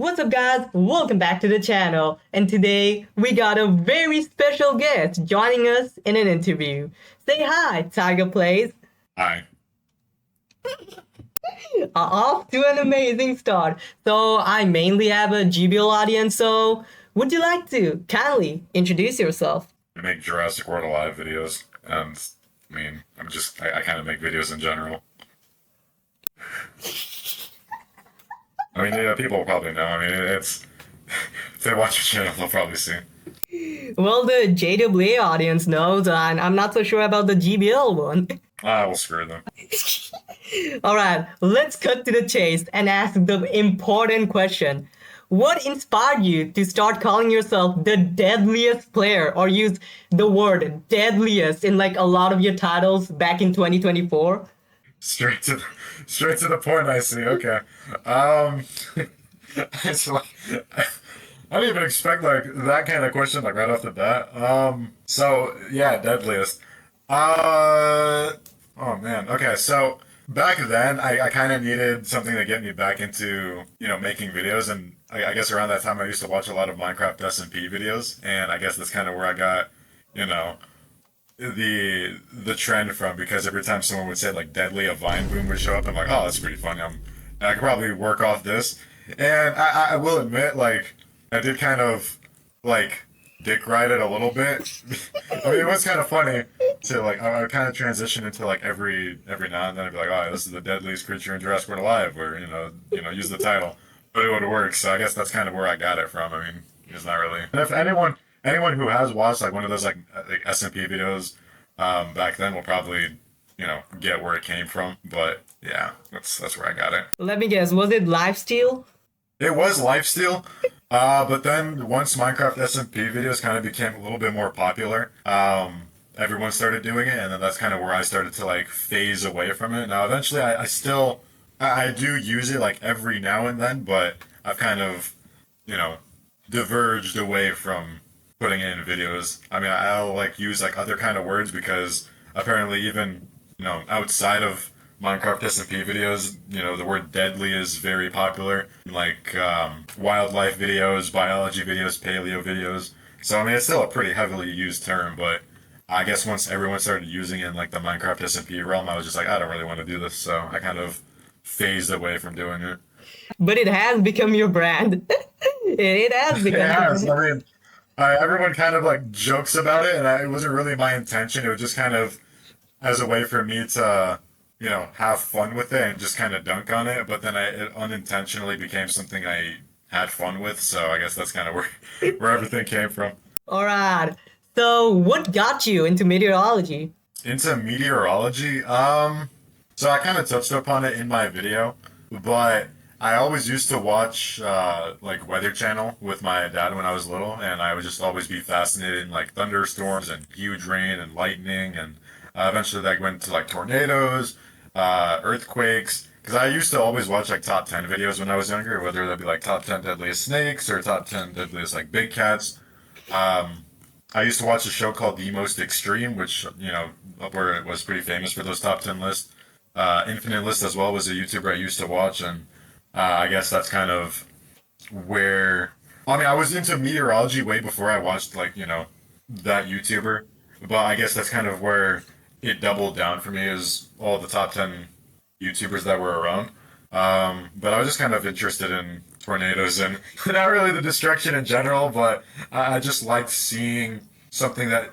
What's up guys, welcome back to the channel, and today we got a very special guest joining us in an interview. Say hi, Tiger Plays. Hi. Off to an amazing start. So I mainly have a GBL audience, so would you like to kindly introduce yourself? I make Jurassic World Alive videos, and I kind of make videos in general. Yeah, people will probably know. It's if they watch your channel, they'll probably see. Well, the JWA audience knows, and I'm not so sure about the GBL one. We'll screw them. Alright, let's cut to the chase and ask the important question. What inspired you to start calling yourself the deadliest player, or use the word deadliest in like a lot of your titles back in 2024? Straight to the point. I see. Okay. It's like I didn't even expect like that kind of question like right off the bat. So yeah, deadliest. Oh man. Okay. So back then, I kind of needed something to get me back into making videos, and I guess around that time I used to watch a lot of Minecraft SMP videos, and I guess that's kind of where I got you know the trend from, because every time someone would say like deadly, a vine boom would show up. I'm like, oh, that's pretty funny. I could probably work off this. And I will admit, like, I did kind of like dick ride it a little bit. It was kind of funny to like I would kind of transition into like every now and then I'd be like, oh, this is the deadliest creature in Jurassic World Alive, or use the title, but it would work. So I guess that's kind of where I got it from. It's not really. And if anyone who has watched like one of those like SMP videos back then will probably get where it came from. But yeah, that's where I got it. Let me guess, was it lifesteal? It was lifesteal, but then once Minecraft SMP videos kind of became a little bit more popular, everyone started doing it, and then that's kind of where I started to like phase away from it. Now eventually I do use it like every now and then, but I've kind of diverged away from putting it in videos. I'll like use like other kind of words, because apparently even outside of Minecraft SMP videos, the word deadly is very popular. Like wildlife videos, biology videos, paleo videos. So it's still a pretty heavily used term, but I guess once everyone started using it in like the Minecraft SMP realm, I was just like, I don't really want to do this, so I kind of phased away from doing it. But it has become your brand. It has become. Yes, everyone kind of like jokes about it, and it wasn't really my intention. It was just kind of as a way for me to have fun with it and just kind of dunk on it. But then it unintentionally became something I had fun with. So I guess that's kind of where everything came from. All right. So what got you into meteorology? Into meteorology? So I kind of touched upon it in my video, but I always used to watch like Weather Channel with my dad when I was little, and I would just always be fascinated in like thunderstorms and huge rain and lightning, and eventually that went to like tornadoes, earthquakes, because I used to always watch like top 10 videos when I was younger, whether that be like top 10 deadliest snakes or top 10 deadliest like big cats. I used to watch a show called The Most Extreme, which where it was pretty famous for those top 10 lists. Infinite List as well was a YouTuber I used to watch, and I guess that's kind of where I was into meteorology way before I watched like that YouTuber, but I guess that's kind of where it doubled down for me, is all the top 10 YouTubers that were around. But I was just kind of interested in tornadoes and not really the destruction in general, but I just liked seeing something that,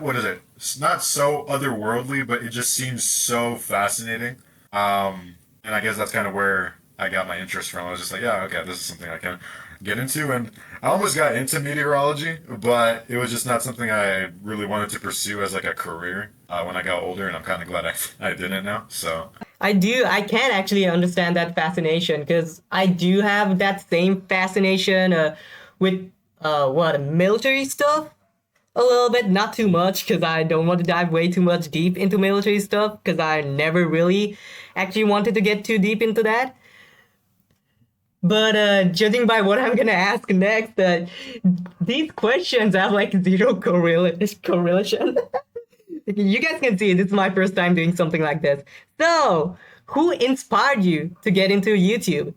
what is it? It's not so otherworldly, but it just seems so fascinating. And I guess that's kind of where I got my interest from. I was just like, yeah, okay, this is something I can get into. And I almost got into meteorology, but it was just not something I really wanted to pursue as like a career when I got older, and I'm kind of glad I didn't now. So I can actually understand that fascination, because I do have that same fascination with military stuff. A little bit, not too much, because I don't want to dive way too much deep into military stuff, because I never really actually wanted to get too deep into that. But judging by what I'm gonna ask next, these questions have like zero correlation. You guys can see this is my first time doing something like this. So, who inspired you to get into YouTube?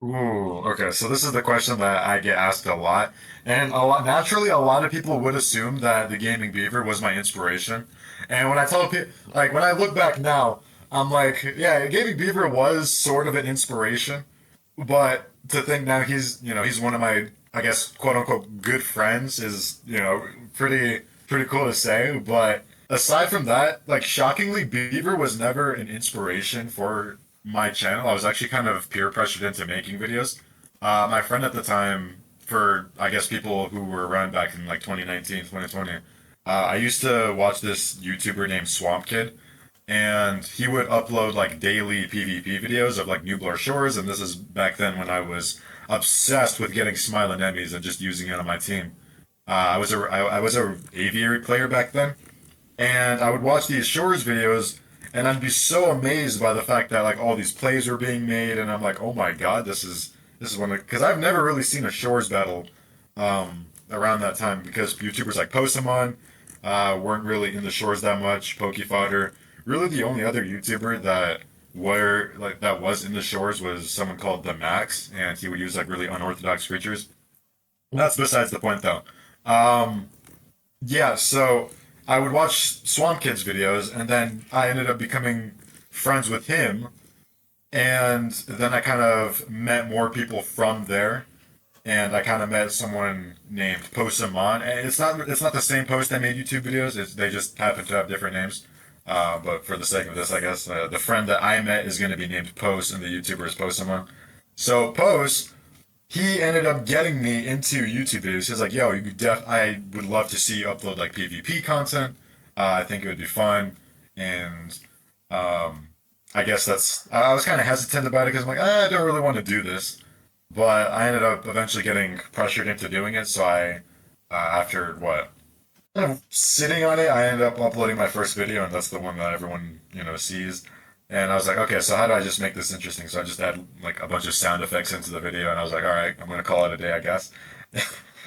Ooh, okay. So this is the question that I get asked a lot, and a lot naturally, a lot of people would assume that the Gaming Beaver was my inspiration. And when I tell people, like when I look back now, I'm like, yeah, Gaming Beaver was sort of an inspiration, but to think now he's one of my, I guess, quote unquote, good friends is, pretty cool to say. But aside from that, like shockingly, Beaver was never an inspiration for my channel. I was actually kind of peer pressured into making videos. My friend at the time, for I guess people who were around back in like 2019, 2020, I used to watch this YouTuber named Swamp Kid, and he would upload like daily PvP videos of like Nublar Shores, and this is back then when I was obsessed with getting smile anemones and just using it on my team. I was a aviary player back then, and I would watch these Shores videos, and I'd be so amazed by the fact that like all these plays were being made, and I'm like, oh my god, this is one of because I've never really seen a Shores battle around that time because YouTubers like Postamon weren't really in the Shores that much. Pokefodder, really the only other YouTuber that was in the Shores was someone called the Max, and he would use like really unorthodox creatures. That's besides the point though. Um, yeah, so I would watch Swamp Kid's videos, and then I ended up becoming friends with him, and then I kind of met more people from there, and I kind of met someone named Posamon, and it's not the same post that made YouTube videos. They just happen to have different names. But for the sake of this, I guess the friend that I met is going to be named Post, and the YouTuber is Posamon. So Post, he ended up getting me into YouTube videos. He's like, "Yo, I would love to see you upload like PvP content. I think it would be fun." And um, I guess I was kind of hesitant about it because I'm like, I don't really want to do this. But I ended up eventually getting pressured into doing it. So after what, kind of sitting on it, I ended up uploading my first video, and that's the one that everyone sees. And I was like, okay, so how do I just make this interesting? So I just add like a bunch of sound effects into the video, and I was like, all right, I'm gonna call it a day, I guess.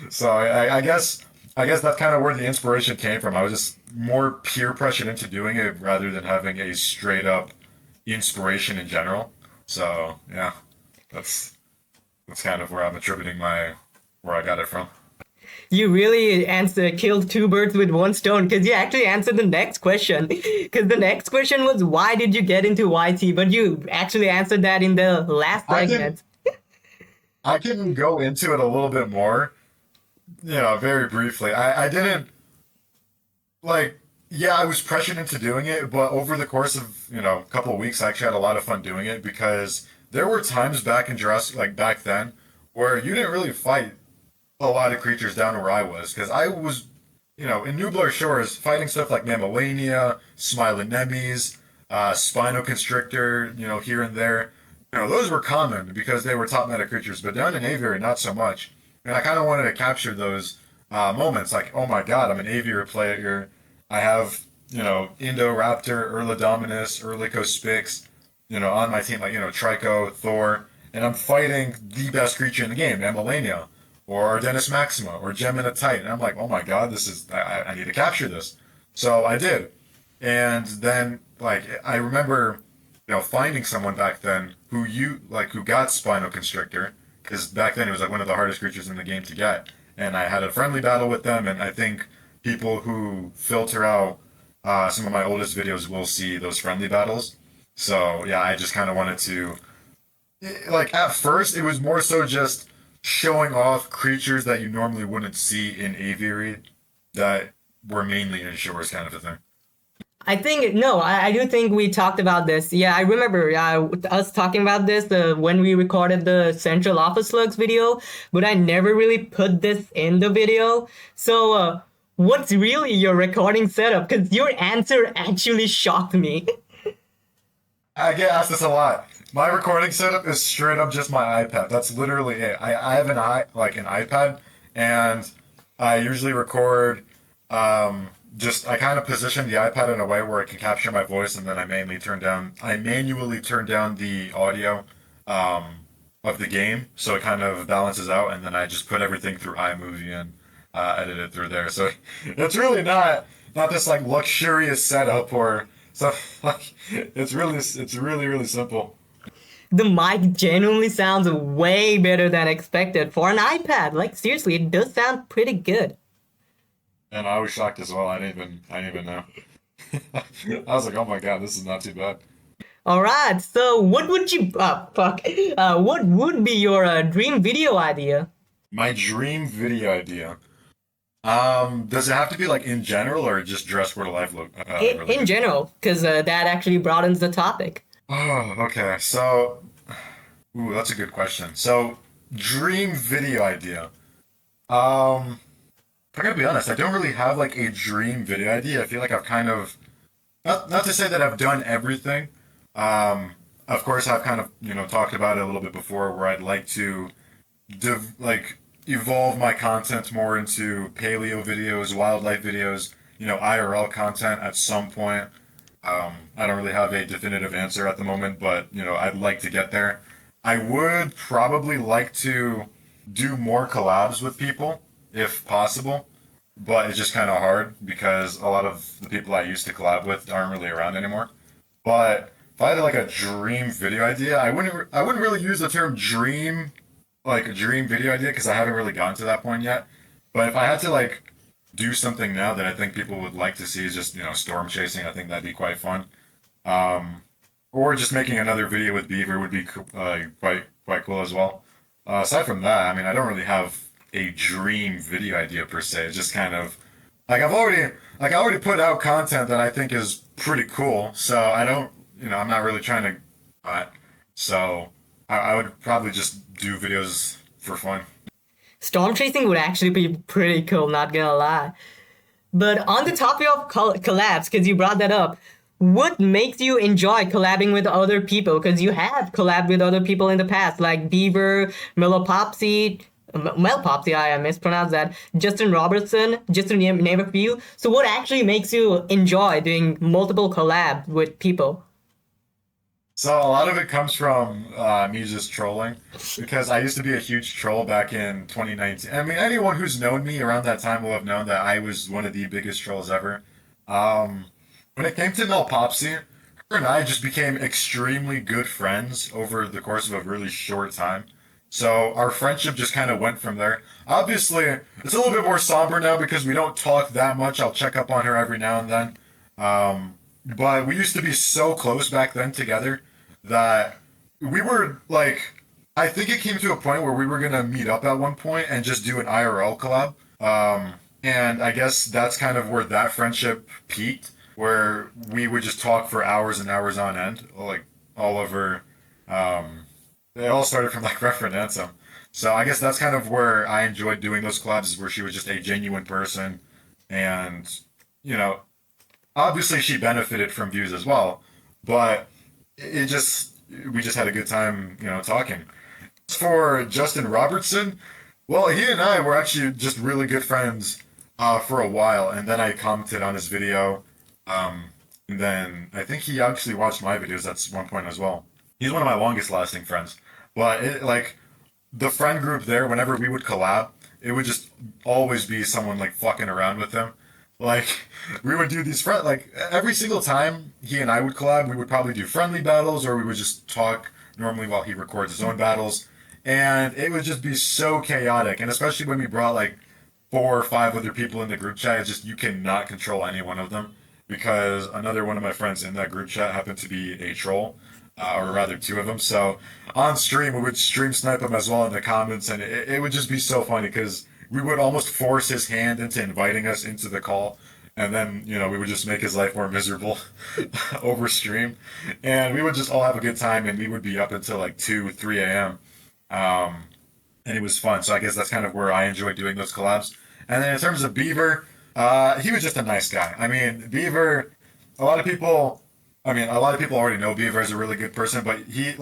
So I guess that's kind of where the inspiration came from. I was just more peer pressured into doing it rather than having a straight up inspiration in general. So yeah, that's that's kind of where I'm attributing my where I got it from. You really killed two birds with one stone because you actually answered the next question. Because the next question was why did you get into YT, but you actually answered that in the last I can segment. I can go into it a little bit more, very briefly. I didn't like yeah, I was pressured into doing it, but over the course of, a couple of weeks I actually had a lot of fun doing it because there were times back in Jurassic like back then where you didn't really fight a lot of creatures down where I was because I was, in Nublar Shores fighting stuff like Mammalania, Smilonemes, Spino Constrictor, here and there. Those were common because they were top meta creatures, but down in Aviary, not so much. And I kind of wanted to capture those moments like, oh my god, I'm an Aviary player. I have, Indoraptor, Erlodominus, Erlicospix, on my team, like, Trico, Thor, and I'm fighting the best creature in the game, Mammalania or Dennis Maxima or Gemina Titan. And I'm like, oh my god, I need to capture this. So I did. And then like I remember, finding someone back then who got Spino Constrictor, because back then it was like one of the hardest creatures in the game to get. And I had a friendly battle with them, and I think people who filter out some of my oldest videos will see those friendly battles. So yeah, I just kind of wanted to like at first it was more so just showing off creatures that you normally wouldn't see in aviary that were mainly in shores kind of a thing. I think no, I do think we talked about this. Yeah, I remember us talking about this when we recorded the Central Office Slugs video, but I never really put this in the video. So, what's really your recording setup? Because your answer actually shocked me. I get asked this a lot. My recording setup is straight up just my iPad. That's literally it. I have an iPad, and I usually record. Just I kind of position the iPad in a way where it can capture my voice, and then I manually turn down the audio of the game, so it kind of balances out, and then I just put everything through iMovie and edit it through there. So it's really not this like luxurious setup or stuff like it's really really simple. the mic genuinely sounds way better than expected for an iPad. Like seriously, it does sound pretty good. And I was shocked as well. I didn't even know. I was like, oh my god, this is not too bad. All right, so what would you fuck? What would be your dream video idea? My dream video idea. Does it have to be like in general or just dress for life look In related? general, because that actually broadens the topic. Oh, okay. So, ooh, that's a good question. So, dream video idea. Um, I gotta be honest, I don't really have like a dream video idea. I feel like I've kind of not to say that I've done everything. Of course, I've kind of talked about it a little bit before, where I'd like to like evolve my content more into paleo videos, wildlife videos, IRL content at some point. I don't really have a definitive answer at the moment, but I'd like to get there. I would probably like to do more collabs with people if possible, but it's just kind of hard because a lot of the people I used to collab with aren't really around anymore. But if I had like a dream video idea, I wouldn't really use the term dream like a dream video idea because I haven't really gotten to that point yet. But if I had to like do something now that I think people would like to see is just storm chasing. I think that'd be quite fun. Um, or just making another video with Beaver would be quite cool as well. Aside from that, I mean, I don't really have a dream video idea per se. It's just kind of like I already put out content that I think is pretty cool. So I don't I'm not really trying to so I would probably just do videos for fun. Storm chasing would actually be pretty cool, not gonna lie. But on the topic of collabs, because you brought that up, what makes you enjoy collabing with other people? Because you have collabed with other people in the past, like Beaver, Melpopsy, I mispronounced that, Justin Robertson, just to name a few. So what actually makes you enjoy doing multiple collabs with people? So a lot of it comes from me just trolling because I used to be a huge troll back in 2019. I mean, anyone who's known me around that time will have known that I was one of the biggest trolls ever. When it came to Melpopsy, her and I just became extremely good friends over the course of a really short time. So our friendship just kind of went from there. Obviously, it's a little bit more somber now because we don't talk that much. I'll check up on her every now and then. But we used to be so close back then together that we were like, I think it came to a point where we were gonna meet up at one point and just do an IRL collab. And I guess that's kind of where that friendship peaked, where we would just talk for hours and hours on end, like all over. It all started from like Reference Anthem. So I guess that's kind of where I enjoyed doing those collabs, is where she was just a genuine person, and you know, obviously she benefited from views as well, but it just we just had a good time, talking. As for Justin Robertson, well, he and I were actually just really good friends for a while, and then I commented on his video, and then I think he actually watched my videos at one point as well. He's one of my longest lasting friends, but like the friend group there, whenever we would collab, it would just always be someone like fucking around with him. Like we would do these like every single time he and I would collab, we would probably do friendly battles or we would just talk normally while he records his own battles, and it would just be so chaotic. And especially when we brought like 4 or 5 other people in the group chat, it's just you cannot control any one of them because another one of my friends in that group chat happened to be a troll. Or rather, 2 of them. So on stream, we would stream snipe him as well in the comments, and it would just be so funny because we would almost force his hand into inviting us into the call, and then we would just make his life more miserable over stream, and we would just all have a good time, and we would be up until like 2, 3 a.m. And it was fun. So I guess that's kind of where I enjoy doing those collabs. And then in terms of Beaver, he was just a nice guy. I mean, Beaver, a lot of people. A lot of people already know Beaver is a really good person, but he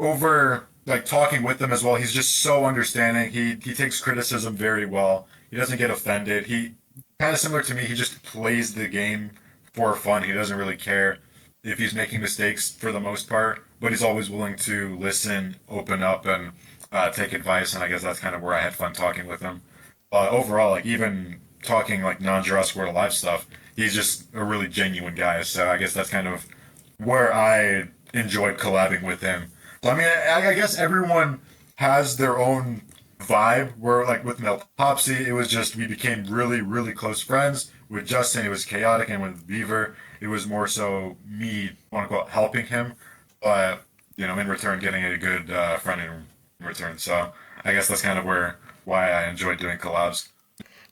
over talking with him as well. He's just so understanding. He takes criticism very well. He doesn't get offended. He kind of similar to me. He just plays the game for fun. He doesn't really care if he's making mistakes for the most part, but he's always willing to listen, open up, and take advice. And I guess that's kind of where I had fun talking with him. Overall, even talking non-Jurassic World Alive stuff, he's just a really genuine guy. So I guess that's kind of where I enjoyed collabing with him. So, I mean, I guess everyone has their own vibe. Where like with Melpopsy, it was just we became really, really close friends. With Justin, it was chaotic, and with Beaver, it was more so me, quote unquote, helping him, but in return, getting a good friend in return. So I guess that's kind of why I enjoy doing collabs.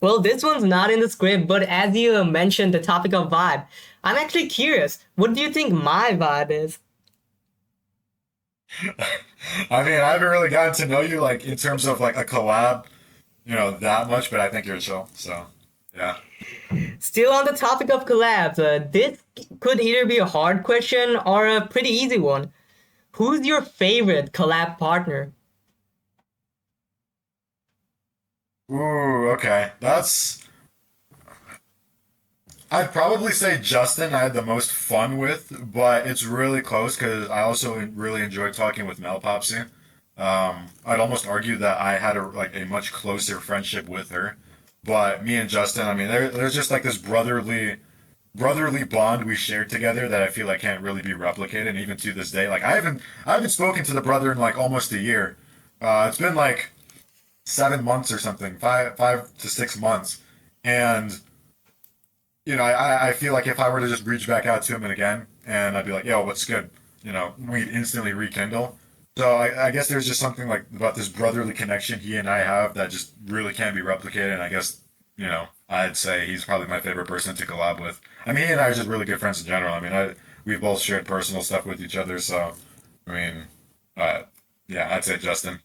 Well, this one's not in the script, but as you mentioned the topic of vibe, I'm actually curious. What do you think my vibe is? I mean, I haven't really gotten to know you like in terms of like a collab, that much, but I think you're chill. So yeah. Still on the topic of collabs, this could either be a hard question or a pretty easy one. Who's your favorite collab partner? Ooh, okay. I'd probably say Justin I had the most fun with, but it's really close because I also really enjoyed talking with Melpopsy. I'd almost argue that I had a much closer friendship with her, but me and Justin, I mean, there's just like this brotherly bond we shared together that I feel like can't really be replicated. And even to this day, like I haven't spoken to the brother in like almost a year. It's been like 7 months or something, 5 to 6 months, and I feel like if I were to just reach back out to him and again, and I'd be like, "Yo, what's good?" We'd instantly rekindle. So I guess there's just something like about this brotherly connection he and I have that just really can't be replicated. And I guess I'd say he's probably my favorite person to collab with. I mean, he and I are just really good friends in general. I mean, we've both shared personal stuff with each other, so I mean, uh, yeah, I'd say Justin.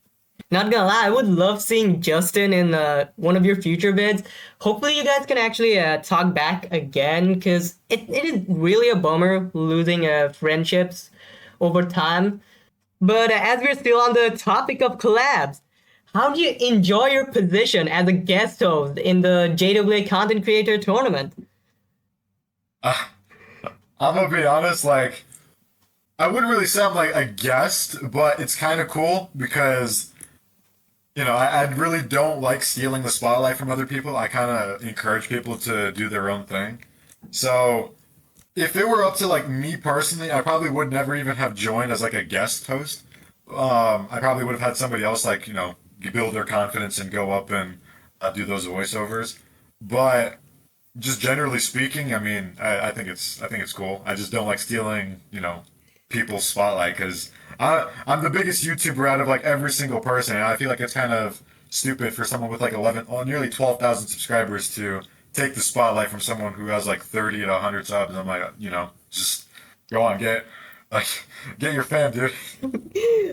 Not gonna lie, I would love seeing Justin in one of your future vids. Hopefully, you guys can actually talk back again, because it is really a bummer losing friendships over time. But as we're still on the topic of collabs, how do you enjoy your position as a guest host in the JWA Content Creator Tournament? Uh, I'm gonna be honest, like I wouldn't really say I'm like a guest, but it's kind of cool because I really don't like stealing the spotlight from other people. I kind of encourage people to do their own thing. So if it were up to like me personally, I probably would never even have joined as like a guest host. I probably would have had somebody else like build their confidence and go up and do those voiceovers. But just generally speaking, I mean, I think it's cool. I just don't like stealing people's spotlight because I'm the biggest YouTuber out of like every single person, and I feel like it's kind of stupid for someone with like 11, oh, nearly 12,000 subscribers to take the spotlight from someone who has like 30 to 100 subs. And I'm like, just go on, like get your fan, dude.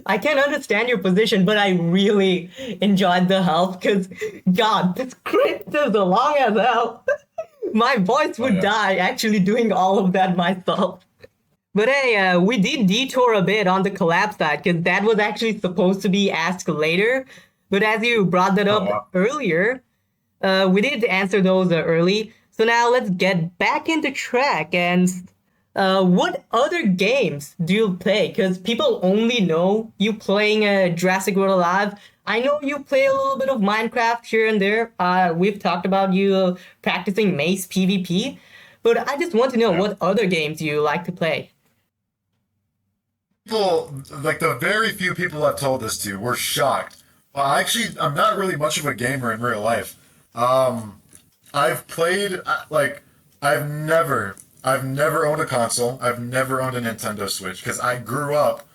I can understand your position, but I really enjoyed the help because, God, this script is long as hell. My voice Oh would yeah. die actually doing all of that myself. But hey, we did detour a bit on the collab side because that was actually supposed to be asked later. But as you brought that Oh up wow. earlier, we did answer those early. So now let's get back into track and what other games do you play? Because people only know you playing Jurassic World Alive. I know you play a little bit of Minecraft here and there. We've talked about you practicing Mace PvP. But I just want to know Yeah. what other games you like to play. People like the very few people I've told this to were shocked. Well, actually, I'm not really much of a gamer in real life. Um, I've played like I've never owned a console. I've never owned a Nintendo Switch because I grew up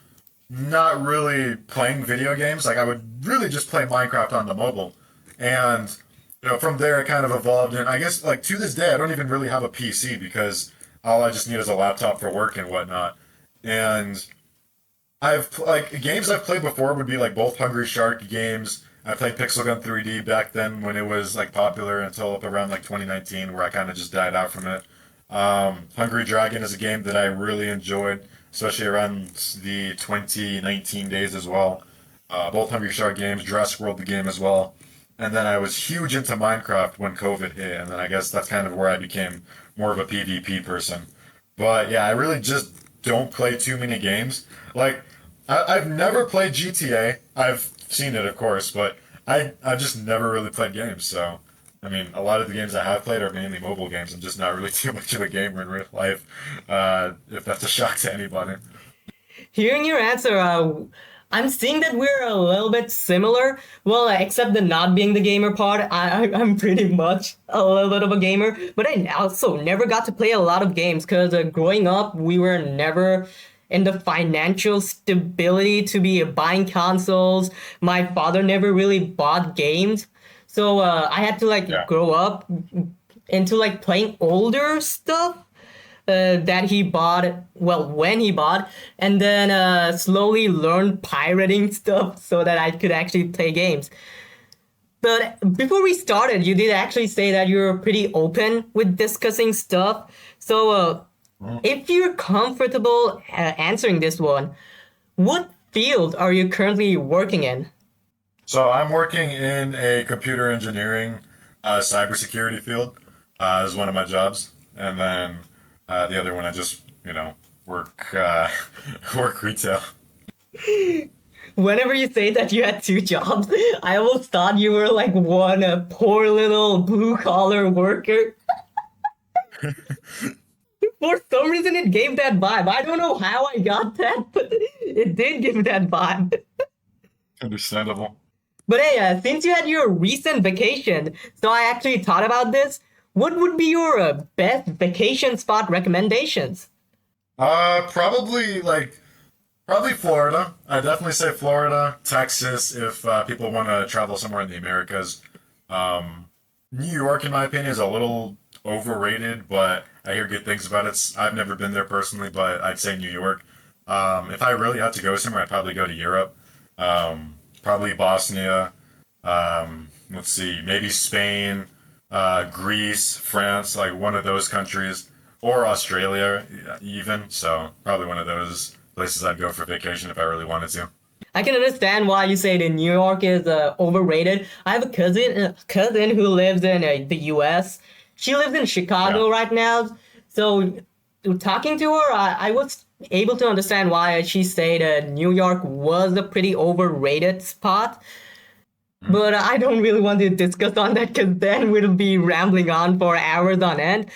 not really playing video games. Like I would really just play Minecraft on the mobile, and from there it kind of evolved. And I guess like to this day, I don't even really have a PC because all I just need is a laptop for work and whatnot. And like games I've played before would be like both Hungry Shark games. I played Pixel Gun 3D back then when it was like popular until up around like 2019 where I kind of just died out from it. Hungry Dragon is a game that I really enjoyed, especially around the 2019 days as well. Both Hungry Shark games, Jurassic World the game as well. And then I was huge into Minecraft when COVID hit, and then I guess that's kind of where I became more of a PvP person. But yeah, I really just don't play too many games. Like, I've never played GTA. I've seen it, of course, but I've just never really played games. So, I mean, a lot of the games I have played are mainly mobile games. I'm just not really too much of a gamer in real life, if that's a shock to anybody. Hearing your answer, I'm seeing that we're a little bit similar. Well, except the not being the gamer part, I'm pretty much a little bit of a gamer. But I also never got to play a lot of games because growing up, we were never in the financial stability to be buying consoles. My father never really bought games. So I had to like Yeah. grow up into like playing older stuff that he bought, well, when he bought, and then slowly learned pirating stuff so that I could actually play games. But before we started, you did actually say that you're pretty open with discussing stuff. So if you're comfortable answering this one, what field are you currently working in? So I'm working in a computer engineering, cybersecurity field, is one of my jobs, and then the other one I just work work retail. Whenever you say that you had two jobs, I almost thought you were like one a poor little blue collar worker. For some reason, it gave that vibe. I don't know how I got that, but it did give that vibe. Understandable. But hey, since you had your recent vacation, so I actually thought about this. What would be your best vacation spot recommendations? Probably probably Florida. I definitely say Florida, Texas, if people want to travel somewhere in the Americas. New York, in my opinion, is a little overrated, but I hear good things about it. I've never been there personally, but I'd say New York. If I really had to go somewhere, I'd probably go to Europe. Probably Bosnia. Let's see, maybe Spain, Greece, France, like one of those countries, or Australia even. So probably one of those places I'd go for vacation if I really wanted to. I can understand why you say that New York is overrated. I have a cousin who lives in the U.S. She lives in Chicago Yeah. right now. So talking to her, I was able to understand why she said New York was a pretty overrated spot. But I don't really want to discuss on that because then we'll be rambling on for hours on end.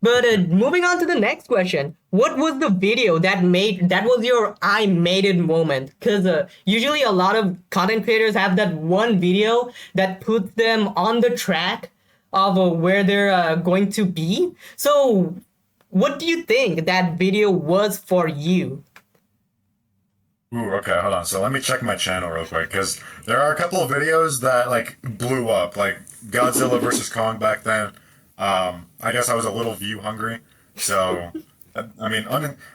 But moving on to the next question, what was the video that was your I made it moment? Because usually a lot of content creators have that one video that puts them on the track of where they're going to be. So, what do you think that video was for you? Ooh, okay, hold on. So let me check my channel real quick because there are a couple of videos that like blew up, like Godzilla versus Kong back then. I guess I was a little view hungry, so I mean,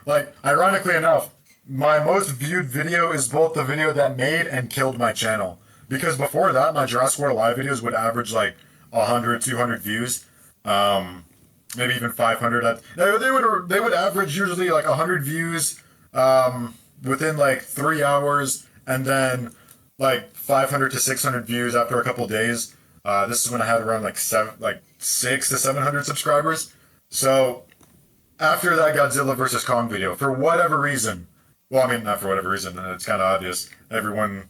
like ironically enough, my most viewed video is both the video that made and killed my channel. Because before that, my Jurassic World Live videos would average like 100, 200 views, maybe even 500. They would average usually like 100 views. Within like 3 hours, and then like 500 to 600 views after a couple days. This is when I had around like 6 to 700 subscribers. So after that Godzilla versus Kong video, for whatever reason, well, I mean not for whatever reason, it's kind of obvious. Everyone,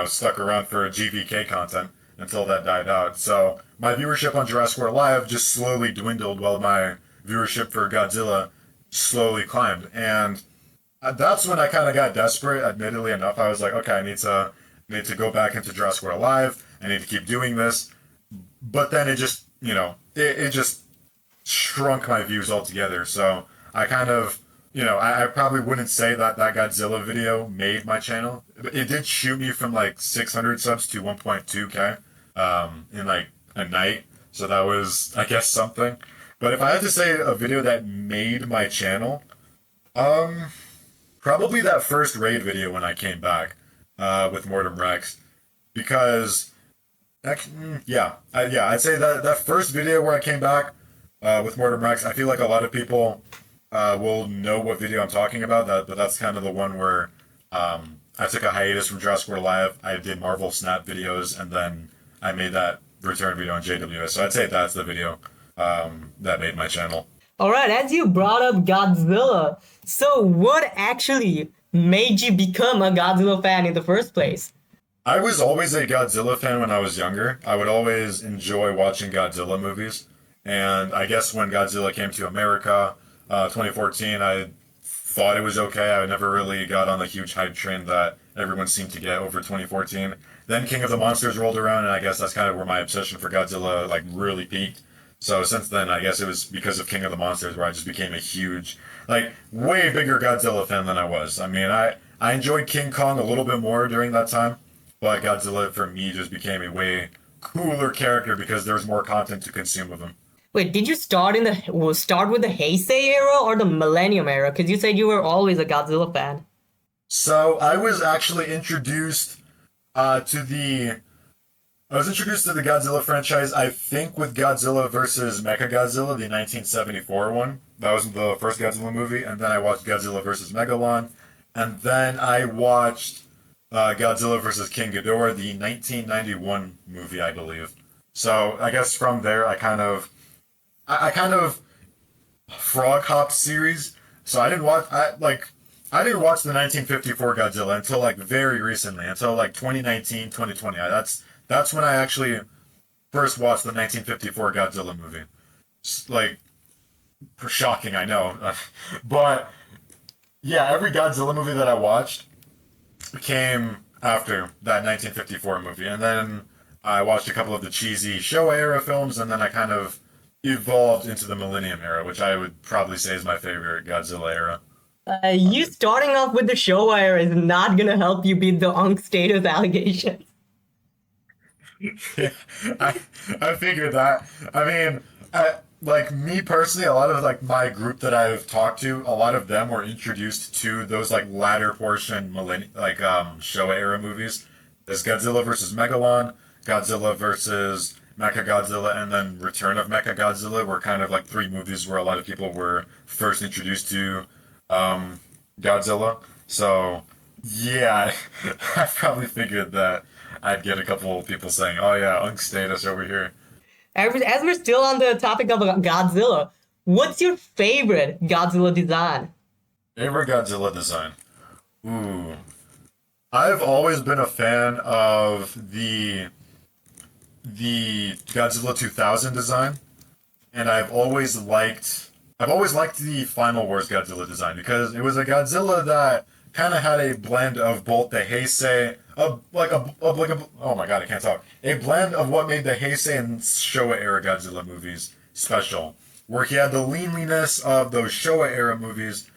stuck around for GVK content until that died out. So my viewership on Jurassic World Live just slowly dwindled while my viewership for Godzilla slowly climbed, and that's when I kind of got desperate. Admittedly enough, I was like, okay, I need to go back into Jurassic World Live. I need to keep doing this. But then it just, it just shrunk my views altogether. So I kind of, I probably wouldn't say that that Godzilla video made my channel. It did shoot me from like 600 subs to 1.2K in like a night. So that was, I guess, something. But if I had to say a video that made my channel, probably that first raid video when I came back with Mortem Rex, because I'd say that first video where I came back with Mortem Rex, I feel like a lot of people will know what video I'm talking about. But that's kind of the one where I took a hiatus from Jurassic World Live. I did Marvel Snap videos, and then I made that return video on JWS. So I'd say that's the video that made my channel. Alright, as you brought up Godzilla, so what actually made you become a Godzilla fan in the first place? I was always a Godzilla fan when I was younger. I would always enjoy watching Godzilla movies. And I guess when Godzilla came to America, 2014, I thought it was okay. I never really got on the huge hype train that everyone seemed to get over 2014. Then King of the Monsters rolled around, and I guess that's kind of where my obsession for Godzilla like really peaked. So since then, I guess it was because of King of the Monsters where I just became a huge, like, way bigger Godzilla fan than I was. I mean, I enjoyed King Kong a little bit more during that time, but Godzilla for me just became a way cooler character because there's more content to consume of him. Wait, did you start with the Heisei era or the Millennium era? Because you said you were always a Godzilla fan. So I was actually introduced to the I was introduced to the Godzilla franchise, I think, with Godzilla versus Mechagodzilla, the 1974 one. That was the first Godzilla movie, and then I watched Godzilla versus Megalon, and then I watched Godzilla versus King Ghidorah, the 1991 movie, I believe. So I guess from there, I kind of frog hopped series. So I didn't watch the 1954 Godzilla until like very recently, until like 2019, 2020. That's when I actually first watched the 1954 Godzilla movie. Like, shocking, I know. But, yeah, every Godzilla movie that I watched came after that 1954 movie. And then I watched a couple of the cheesy Showa era films, and then I kind of evolved into the Millennium era, which I would probably say is my favorite Godzilla era. You starting off with the Showa era is not gonna help you beat the Unk status allegations. Yeah, I figured that. I mean, like me personally, a lot of like my group that I've talked to, a lot of them were introduced to those like latter portion Showa era movies. There's Godzilla versus Megalon, Godzilla versus Mechagodzilla, and then Return of Mechagodzilla were kind of like three movies where a lot of people were first introduced to Godzilla. So yeah, I probably figured that I'd get a couple of people saying, "Oh yeah, Unk status over here." As we're still on the topic of Godzilla, what's your favorite Godzilla design? Favorite Godzilla design? Ooh, I've always been a fan of the Godzilla 2000 design, and I've always liked the Final Wars Godzilla design because it was a Godzilla that kind of had a blend of both the Heisei, oh my god, I can't talk. A blend of what made the Heisei and Showa era Godzilla movies special, where he had the leanliness of those Showa era movies.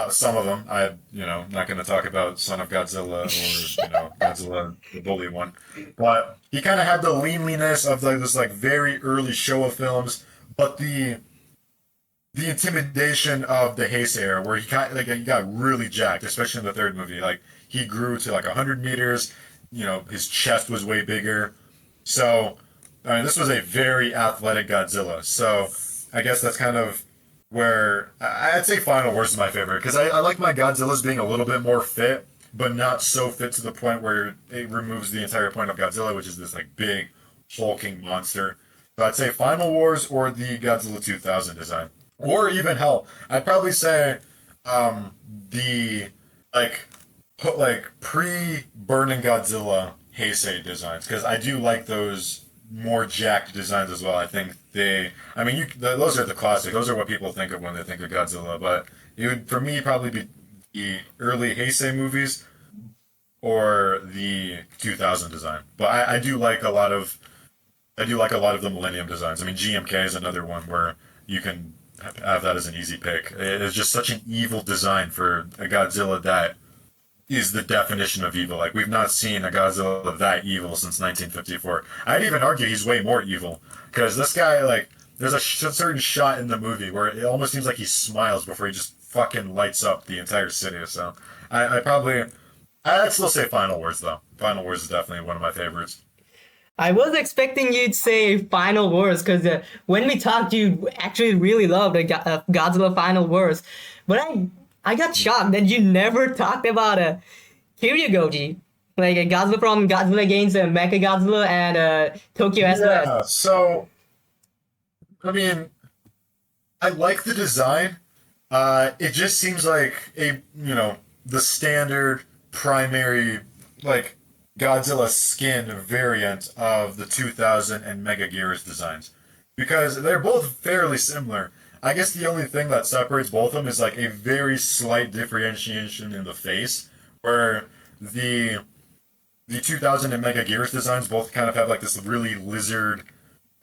Some of them, not going to talk about Son of Godzilla or Godzilla the Bully one, but he kind of had the leanliness of those like very early Showa films, but the intimidation of the Heisei era, where he got really jacked, especially in the third movie. Like he grew to like 100 meters. His chest was way bigger. So, I mean, this was a very athletic Godzilla. So, I guess that's kind of where I'd say Final Wars is my favorite because I like my Godzillas being a little bit more fit, but not so fit to the point where it removes the entire point of Godzilla, which is this like big hulking monster. So I'd say Final Wars or the Godzilla 2000 design. Or even hell, I'd probably say the pre-Burning Godzilla Heisei designs because I do like those more jacked designs as well. I think those are the classic. Those are what people think of when they think of Godzilla. But it would, for me, probably be the early Heisei movies or the 2000 design. But I do like a lot of the Millennium designs. I mean, GMK is another one where you can have that as an easy pick. It is just such an evil design for a Godzilla that is the definition of evil. Like, we've not seen a Godzilla that evil since 1954. I'd even argue he's way more evil. Because this guy, like, there's a certain shot in the movie where it almost seems like he smiles before he just fucking lights up the entire city. So, I'd still say Final Wars, though. Final Wars is definitely one of my favorites. I was expecting you to say Final Wars because when we talked, you actually really loved Godzilla Final Wars. But I got shocked that you never talked about Kiryu, like a Godzilla from Godzilla Games, Mechagodzilla, and Tokyo SOS. Yeah, so, I mean, I like the design. It just seems like the standard primary, like, Godzilla skin variant of the 2000 and Mega Gears designs. Because they're both fairly similar. I guess the only thing that separates both of them is like a very slight differentiation in the face, where the 2000 and Mega Gears designs both kind of have like this really lizard,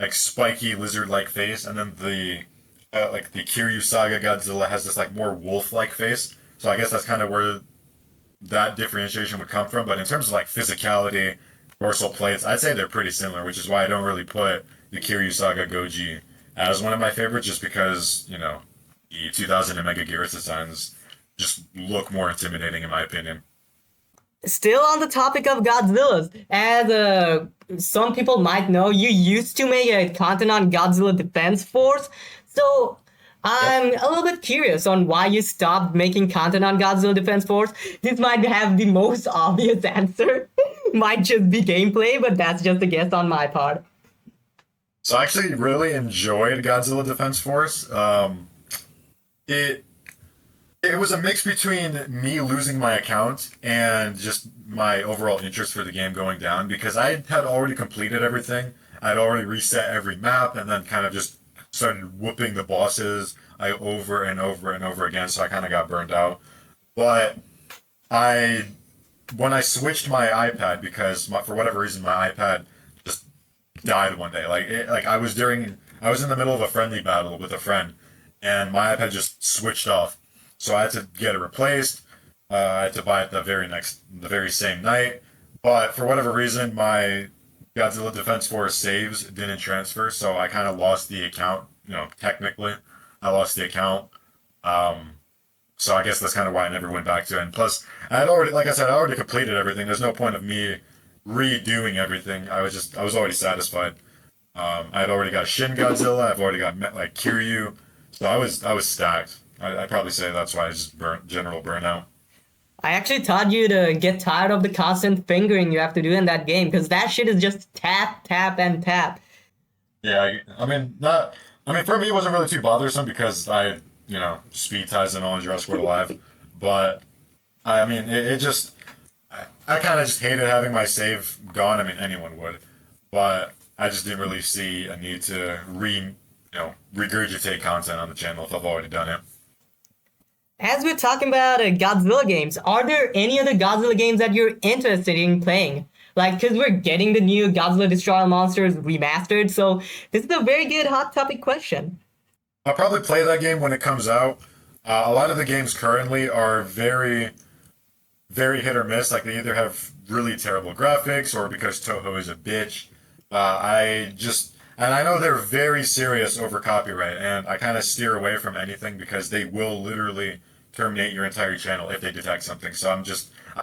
like spiky lizard-like face, and then the like the Kiryu Saga Godzilla has this like more wolf-like face. So I guess that's kind of where that differentiation would come from. But in terms of like physicality, dorsal plates, I'd say they're pretty similar, which is why I don't really put the Kiryu Saga Goji as one of my favorites, just because, you know, the 2000 and Mega Gears designs just look more intimidating in my opinion. Still on the topic of Godzillas, as some people might know, you used to make a content on Godzilla Defense Force. So I'm a little bit curious on why you stopped making content on Godzilla Defense Force. This might have the most obvious answer. Might just be gameplay, but that's just a guess on my part. So I actually really enjoyed Godzilla Defense Force. It it was a mix between me losing my account and just my overall interest for the game going down because I had already completed everything. I'd already reset every map and then kind of just started whooping the bosses over and over and over again, so I kind of got burned out. But I, when I switched my iPad because for whatever reason my iPad just died one day. Like I was in the middle of a friendly battle with a friend, and my iPad just switched off. So I had to get it replaced. I had to buy it the very same night. But for whatever reason, my Godzilla Defense Force saves didn't transfer, so I kind of lost the account. You know, technically, I lost the account. So I guess that's kind of why I never went back to it. And plus, like I said, I already completed everything. There's no point of me redoing everything. I was already satisfied. I had already got Shin Godzilla. I've already got like Kiryu, so I was stacked. I'd probably say that's why I just general burnout. I actually taught you to get tired of the constant fingering you have to do in that game, because that shit is just tap, tap, and tap. Yeah, I mean, not. I mean, for me, it wasn't really too bothersome because speed ties and all in Jurassic World Alive. But I mean, it just. I kind of just hated having my save gone. I mean, anyone would, but I just didn't really see a need to regurgitate content on the channel if I've already done it. As we're talking about Godzilla games, are there any other Godzilla games that you're interested in playing? Like, because we're getting the new Godzilla Destroy All Monsters remastered, so this is a very good hot topic question. I'll probably play that game when it comes out. A lot of the games currently are very, very hit or miss. Like, they either have really terrible graphics or because Toho is a bitch. And I know they're very serious over copyright, and I kind of steer away from anything because they will literally terminate your entire channel if they detect something. So I'm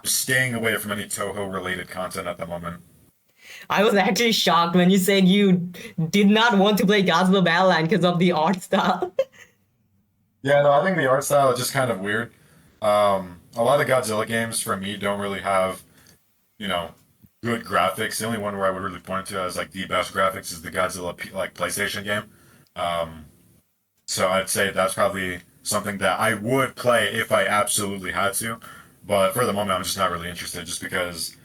staying away from any Toho related content at the moment. I was actually shocked when you said you did not want to play Godzilla Battleline because of the art style. Yeah, no, I think the art style is just kind of weird. A lot of Godzilla games for me don't really have, good graphics. The only one where I would really point to as like the best graphics is the Godzilla PlayStation game. So I'd say that's probably something that I would play if I absolutely had to. But for the moment, I'm just not really interested, just because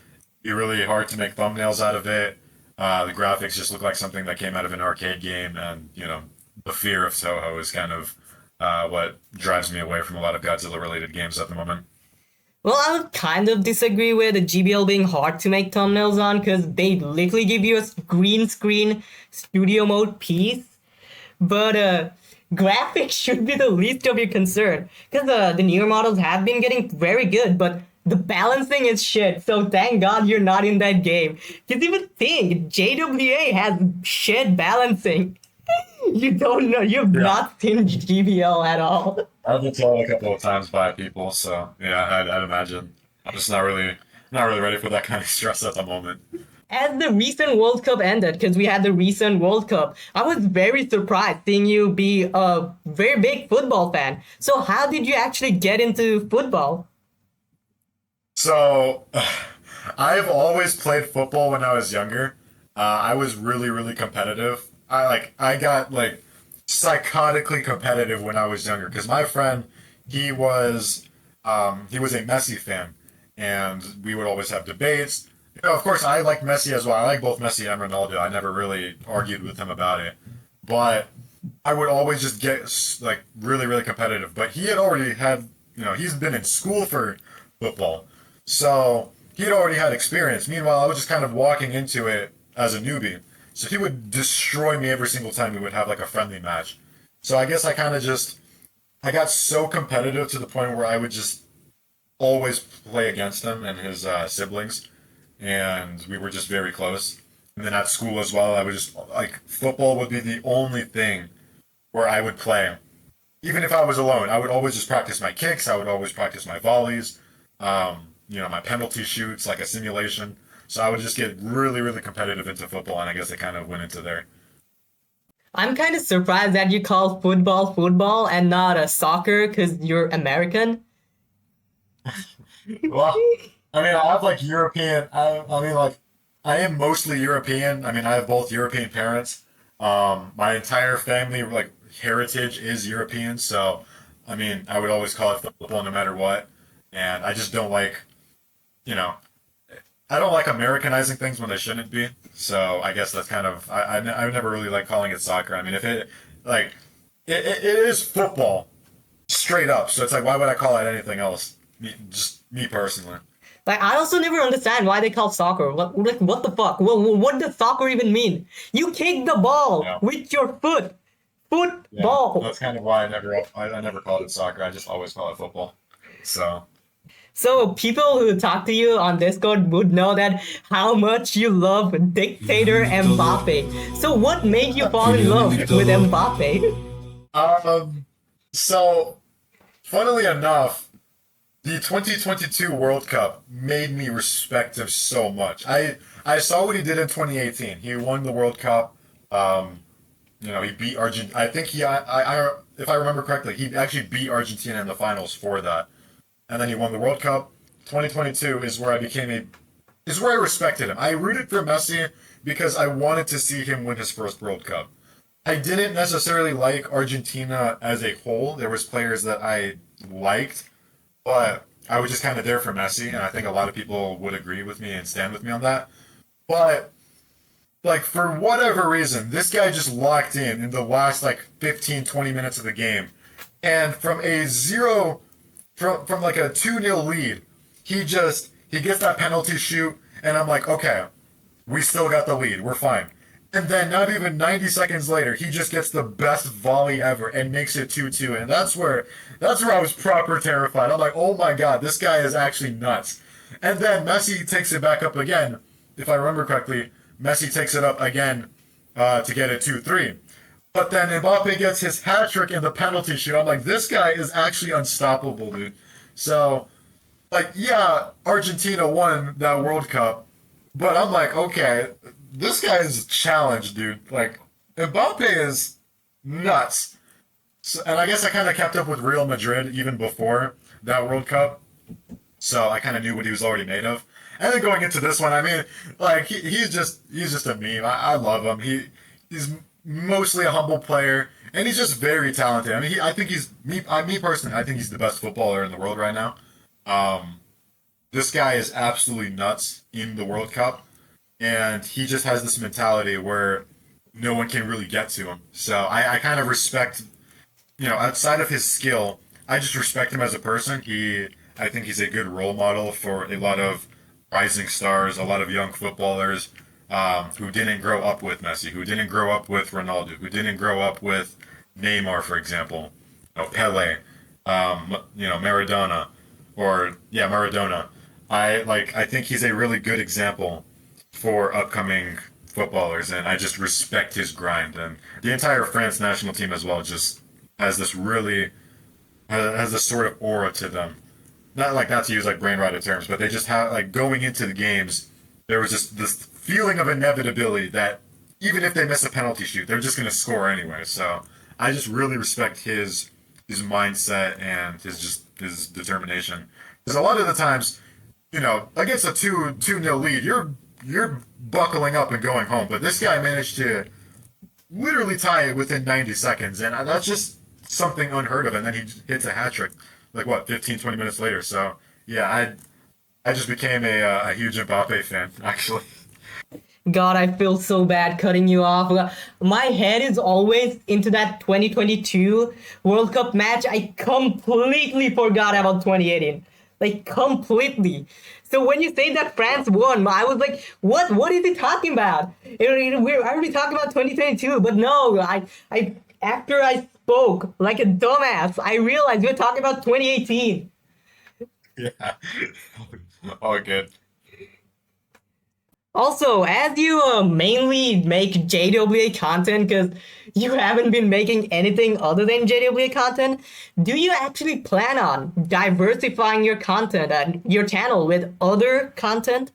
it's really hard to make thumbnails out of it. The graphics just look like something that came out of an arcade game, and the fear of Toho is kind of what drives me away from a lot of Godzilla-related games at the moment. Well, I would kind of disagree with the GBL being hard to make thumbnails on, because they literally give you a green screen studio mode piece. But graphics should be the least of your concern, because the newer models have been getting very good, but the balancing is shit, so thank God you're not in that game. Because even think, JWA has shit balancing. You don't know, you've not seen GBL at all. I've been told a couple of times by people, so yeah, I'd imagine. I'm just not really ready for that kind of stress at the moment. As the recent World Cup ended, because we had the recent World Cup, I was very surprised seeing you be a very big football fan. So how did you actually get into football? So, I've always played football when I was younger. I was really, really competitive. I got psychotically competitive when I was younger because my friend, he was a Messi fan, and we would always have debates. Of course, I like Messi as well. I like both Messi and Ronaldo. I never really argued with him about it, but I would always just get really, really competitive. But he had already had, he's been in school for football, so he'd already had experience. Meanwhile, I was just kind of walking into it as a newbie. So he would destroy me every single time we would have like a friendly match. So I guess I kind of just, I got so competitive to the point where I would just always play against him and his siblings. And we were just very close. And then at school as well, I would just, like, football would be the only thing where I would play. Even if I was alone, I would always just practice my kicks. I would always practice my volleys, my penalty shoots, like a simulation. So I would just get really, really competitive into football, and I guess it kind of went into there. I'm kind of surprised that you call football and not a soccer because you're American. Well, I mean, I have like European. I mean, like, I am mostly European. I mean, I have both European parents. My entire family, like, heritage is European. So, I mean, I would always call it football no matter what. And I just don't like, you know, I don't like Americanizing things when they shouldn't be. So I guess that's kind of I never really like calling it soccer. I mean, if it like it is football straight up. So it's like, why would I call it anything else? Just me personally. Like, I also never understand why they call soccer. What the fuck? What does soccer even mean? You kick the ball Yeah. with your foot. Yeah, Football. that's kind of why I never called it soccer. I just always call it football. So So people who talk to you on Discord would know that how much you love Dictator Mbappe. So what made you fall in love with Mbappe? so funnily enough, the 2022 World Cup made me respect him so much. I saw what he did in 2018. He won the World Cup. He beat Argentina. I think if I remember correctly, he actually beat Argentina in the finals for that. And then he won the World Cup. 2022 is where I respected him. I rooted for Messi because I wanted to see him win his first World Cup. I didn't necessarily like Argentina as a whole. There was players that I liked, but I was just kind of there for Messi, and I think a lot of people would agree with me and stand with me on that. But like, for whatever reason, this guy just locked in the last like 15, 20 minutes of the game. And from a zero, from like a 2-0 lead, he gets that penalty shoot, and I'm like, okay, we still got the lead. We're fine. And then not even 90 seconds later, he just gets the best volley ever and makes it 2-2. And that's where I was proper terrified. I'm like, oh my god, this guy is actually nuts. And then Messi takes it back up again. If I remember correctly, Messi takes it up again to get it 2-3. But then Mbappe gets his hat trick in the penalty shoot. I'm like, this guy is actually unstoppable, dude. So, like, yeah, Argentina won that World Cup. But I'm like, okay, this guy is a challenge, dude. Like, Mbappe is nuts. So, and I guess I kind of kept up with Real Madrid even before that World Cup. So I kind of knew what he was already made of. And then going into this one, I mean, like, he's just a meme. I love him. He's mostly a humble player, and he's just very talented. I mean, I think me personally, I think he's the best footballer in the world right now. This guy is absolutely nuts in the World Cup, and he just has this mentality where no one can really get to him. So I kind of respect, outside of his skill, I just respect him as a person. I think he's a good role model for a lot of rising stars, a lot of young footballers who didn't grow up with Messi, who didn't grow up with Ronaldo, who didn't grow up with Neymar, for example, Pele, Maradona, Maradona. I think he's a really good example for upcoming footballers, and I just respect his grind. And the entire France national team as well just has this sort of aura to them. Not to use like brain rotted terms, but they just have, like, going into the games, there was just this feeling of inevitability that even if they miss a penalty shoot, they're just going to score anyway. So I just really respect his mindset and his determination. Because a lot of the times, against a 2-0 lead, you're buckling up and going home. But this guy managed to literally tie it within 90 seconds, and that's just something unheard of. And then he hits a hat trick, 15, 20 minutes later. So yeah, I just became a huge Mbappe fan, actually. God, I feel so bad cutting you off. My head is always into that 2022 World Cup match. I completely forgot about 2018. Like, completely. So when you say that France won, I was like, what? What is he talking about? We're already talking about 2022, but no, after I spoke like a dumbass, I realized we're talking about 2018. Yeah. All good. Also, as you mainly make JWA content because you haven't been making anything other than JWA content, do you actually plan on diversifying your content and your channel with other content?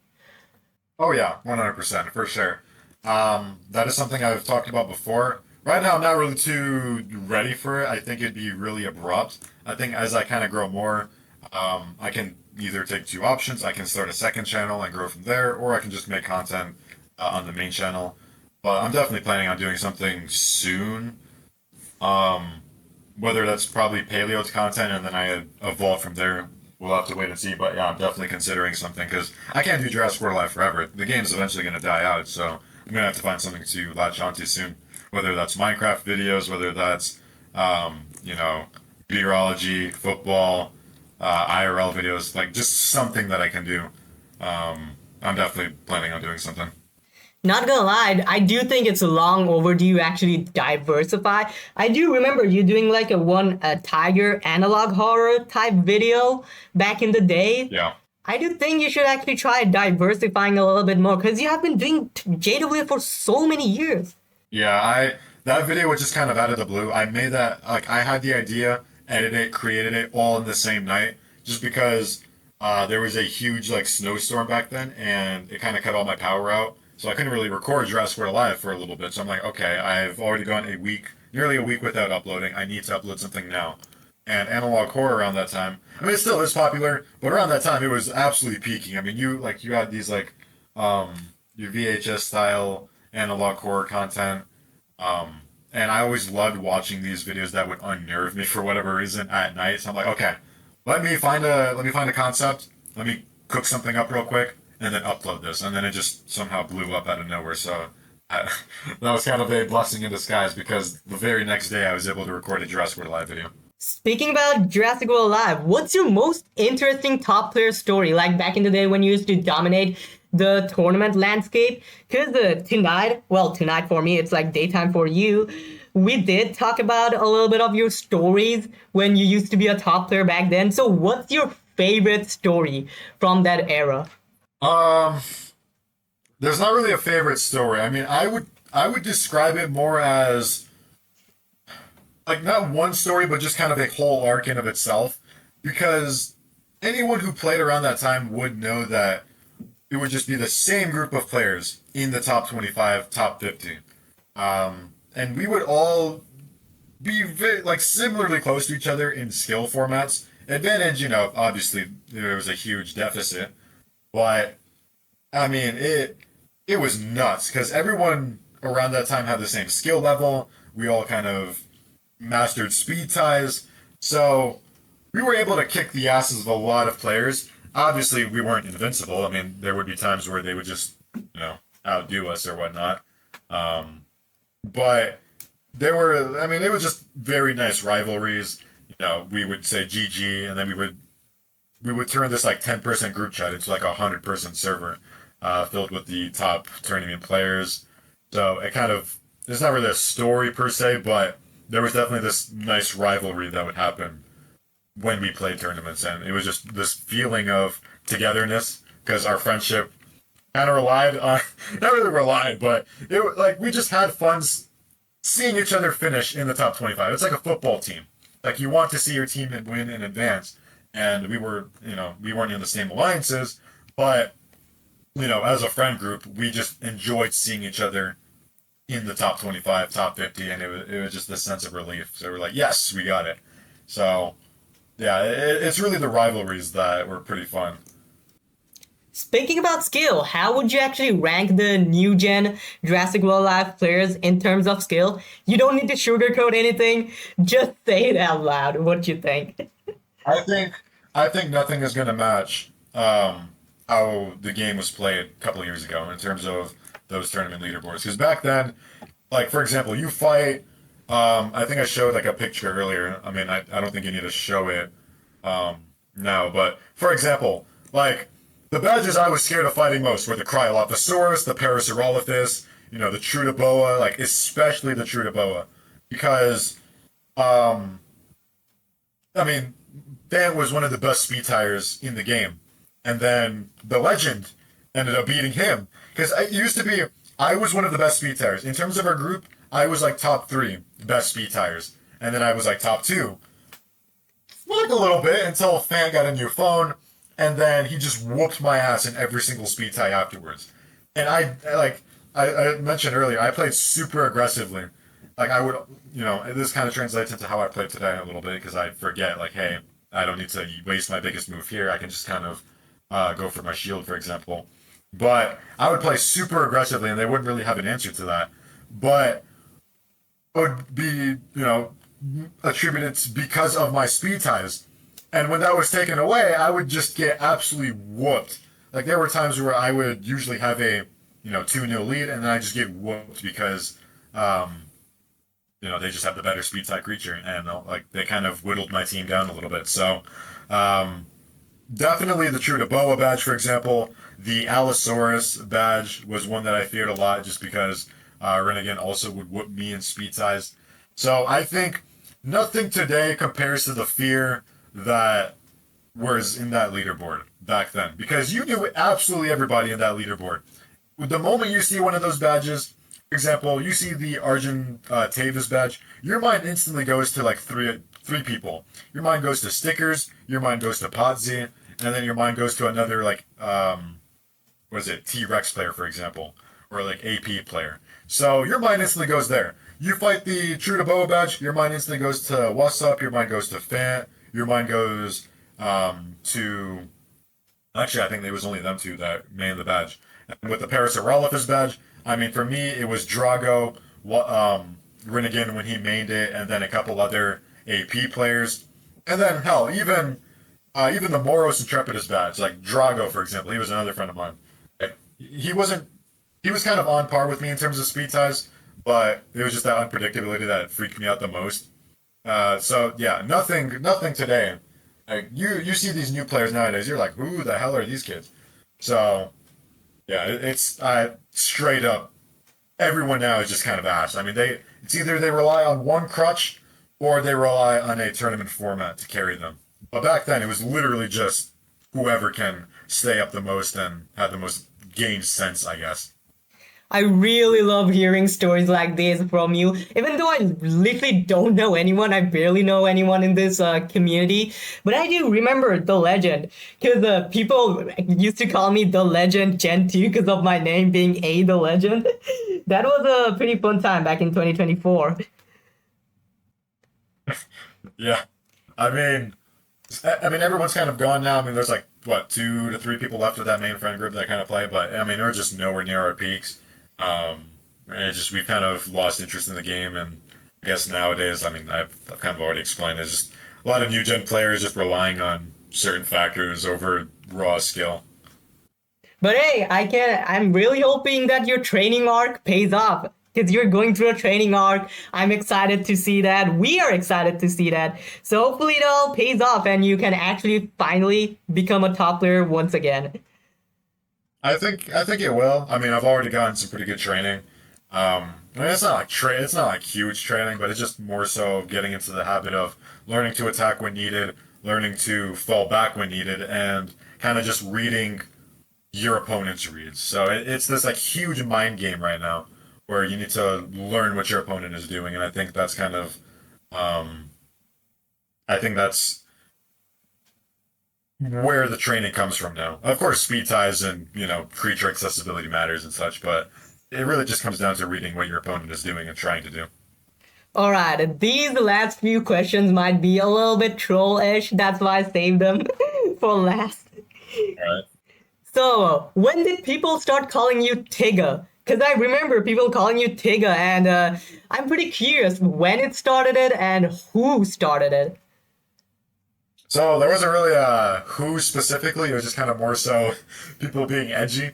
Oh yeah, 100% for sure. That is something I've talked about before. Right now, I'm not really too ready for it. I think it'd be really abrupt. I think as I kind of grow more, I can either take two options. I can start a second channel and grow from there, or I can just make content on the main channel. But I'm definitely planning on doing something soon. Um, Whether that's probably paleo's content and then I evolve from there, we'll have to wait and see. But yeah, I'm definitely considering something because I can't do Jurassic World Live forever. The game's eventually going to die out, so I'm going to have to find something to latch onto soon. Whether that's Minecraft videos, whether that's, you know, meteorology, football, IRL videos, like just something that I can do. I'm definitely planning on doing something. Not gonna lie, I do think it's long overdue actually diversify. I do remember you doing like a Tiger analog horror type video back in the day. Yeah. I do think you should actually try diversifying a little bit more because you have been doing JW for so many years. Yeah, I that video was just kind of out of the blue. I made that like I had the idea, edited it, created it all in the same night, just because there was a huge like snowstorm back then, and it kind of cut all my power out, so I couldn't really record Jurassic World Live for a little bit. So I'm like, okay, I've already gone a week, nearly a week without uploading. I need to upload something now. And analog horror around that time, I mean, it still is popular, but around that time it was absolutely peaking. I mean, you had these like um, your VHS style analog horror content. And I always loved watching these videos that would unnerve me for whatever reason at night. So I'm like, okay, let me find a concept, let me cook something up real quick, and then upload this. And then it just somehow blew up out of nowhere. So I, that was kind of a blessing in disguise because the very next day I was able to record a Jurassic World Live video. Speaking about Jurassic World Live, what's your most interesting top player story? Like back in the day when you used to dominate the tournament landscape? Because tonight for me, it's like daytime for you. We did talk about a little bit of your stories when you used to be a top player back then. So what's your favorite story from that era? Um, there's not really a favorite story. I mean, I would describe it more as like not one story, but just kind of a whole arc in of itself. Because anyone who played around that time would know that it would just be the same group of players in the top 25, top 50. And we would all be like similarly close to each other in skill formats. Advantage, obviously there was a huge deficit, but I mean it was nuts because everyone around that time had the same skill level. We all kind of mastered speed ties, so we were able to kick the asses of a lot of players. Obviously, we weren't invincible. I mean, there would be times where they would just, outdo us or whatnot. But there were, I mean, it was just very nice rivalries. We would say GG, and then we would turn this like 10-person group chat into like a 100-person server, filled with the top tournament players. So it kind of, there's not really a story per se, but there was definitely this nice rivalry that would happen when we played tournaments, and it was just this feeling of togetherness because our friendship kind of relied on not really relied, but it like we just had fun seeing each other finish in the top 25. It's like a football team. Like you want to see your team win and advance, and we weren't in the same alliances, but as a friend group, we just enjoyed seeing each other in the top 25, top 50, and it was just this sense of relief. So we're like, yes, we got it. So yeah, it's really the rivalries that were pretty fun. Speaking about skill, how would you actually rank the new gen Jurassic World Live players in terms of skill? You don't need to sugarcoat anything. Just say it out loud. What you think? I think nothing is gonna match how the game was played a couple of years ago in terms of those tournament leaderboards. Because back then, like for example, you fight. I think I showed like a picture earlier. I mean, I don't think you need to show it now, but for example, like the badges I was scared of fighting most were the Cryolophosaurus, the Parasaurolophus, the Trudaboa, like especially the Trudaboa, because I mean, Fan was one of the best speed tires in the game, and then the Legend ended up beating him because it used to be I was one of the best speed tires in terms of our group. I was like top 3 best speed tires, and then I was like top 2, like a little bit until Fan got a new phone, and then he just whooped my ass in every single speed tie afterwards. And I mentioned earlier, I played super aggressively. Like I would, this kind of translates into how I played today a little bit because I forget, like, hey, I don't need to waste my biggest move here. I can just kind of go for my shield, for example. But I would play super aggressively, and they wouldn't really have an answer to that. But it would be, attributed because of my speed ties. And when that was taken away, I would just get absolutely whooped. Like there were times where I would usually have a 2-0 lead, and then I just get whooped because they just have the better speed tie creature, and they kind of whittled my team down a little bit. So definitely the Trudaboa badge, for example. The Allosaurus badge was one that I feared a lot just because Renegade also would whoop me in speed ties. So I think nothing today compares to the fear that was in that leaderboard back then, because you knew absolutely everybody in that leaderboard. The moment you see one of those badges, for example, you see the Arjun Tavis badge, your mind instantly goes to like three people. Your mind goes to Stickers, your mind goes to Podzi, and then your mind goes to another T-Rex player, for example, or like AP player. So your mind instantly goes there. You fight the Trudaboa badge, your mind instantly goes to What's Up, your mind goes to Fan, your mind goes to... Actually, I think it was only them two that made the badge. And with the Parasaurolophus badge, I mean, for me, it was Drago, Renegade when he mained it, and then a couple other AP players. And then, hell, even the Moros Intrepidus badge, like Drago, for example, he was another friend of mine. He was kind of on par with me in terms of speed ties, but it was just that unpredictability that freaked me out the most. So yeah, nothing today. Like, you see these new players nowadays, you're like, who the hell are these kids? So yeah, it's straight up. Everyone now is just kind of ass. I mean, it's either they rely on one crutch or they rely on a tournament format to carry them. But back then, it was literally just whoever can stay up the most and have the most game sense, I guess. I really love hearing stories like this from you. Even though I literally don't know anyone, I barely know anyone in this community. But I do remember the legend, because people used to call me the legend Gen 2 because of my name being A the legend. That was a pretty fun time back in 2024. Yeah. I mean, everyone's kind of gone now. I mean, there's like, what, 2 to 3 people left of that main friend group that kind of play. But, I mean, we're just nowhere near our peaks. We've kind of lost interest in the game, and I guess nowadays, I mean, I've kind of already explained, there's just a lot of new gen players just relying on certain factors over raw skill. But hey, I'm really hoping that your training arc pays off. Because you're going through a training arc. I'm excited to see that. We are excited to see that. So hopefully it all pays off and you can actually finally become a top player once again. I think it will. I mean, I've already gotten some pretty good training. I mean, it's not like huge training, but it's just more so getting into the habit of learning to attack when needed, learning to fall back when needed, and kind of just reading your opponent's reads. So it's this like huge mind game right now, where you need to learn what your opponent is doing, and I think that's kind of, I think that's where the training comes from now. Of course, speed ties and creature accessibility matters and such, but it really just comes down to reading what your opponent is doing and trying to do. Alright, these last few questions might be a little bit troll-ish, that's why I saved them for last. Alright. So, when did people start calling you Tigga? Because I remember people calling you Tigga, and I'm pretty curious when it started it and who started it. So there wasn't really who specifically, it was just kind of more so people being edgy.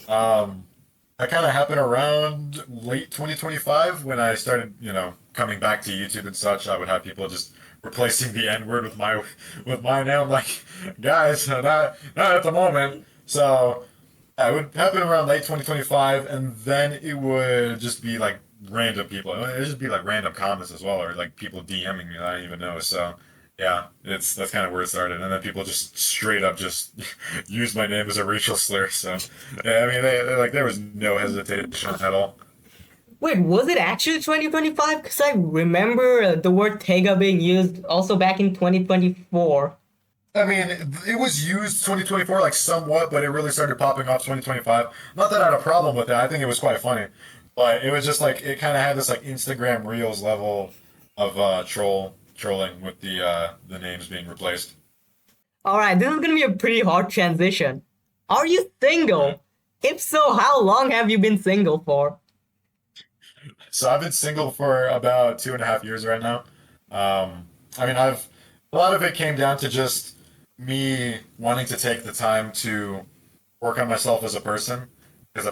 That kind of happened around late 2025 when I started, coming back to YouTube and such. I would have people just replacing the N-word with my name. I'm like, guys, not at the moment. So it would happen around late 2025, and then it would just be like random people. It would just be like random comments as well, or like people DMing me that I didn't even know. So yeah, that's kind of where it started, and then people just straight up just use my name as a racial slur. So yeah, I mean, like there was no hesitation at all. Wait, was it actually 2025? Because I remember the word Tigga being used also back in 2024. I mean, it was used 2024 like somewhat, but it really started popping off 2025. Not that I had a problem with it. I think it was quite funny, but it was just like it kind of had this like Instagram Reels level of trolling with the names being replaced. Alright, this is gonna be a pretty hard transition. Are you Mhm. single? If so, how long have you been single for? So I've been single for about 2.5 years right now. I mean, I've a lot of it came down to just me wanting to take the time to work on myself as a person because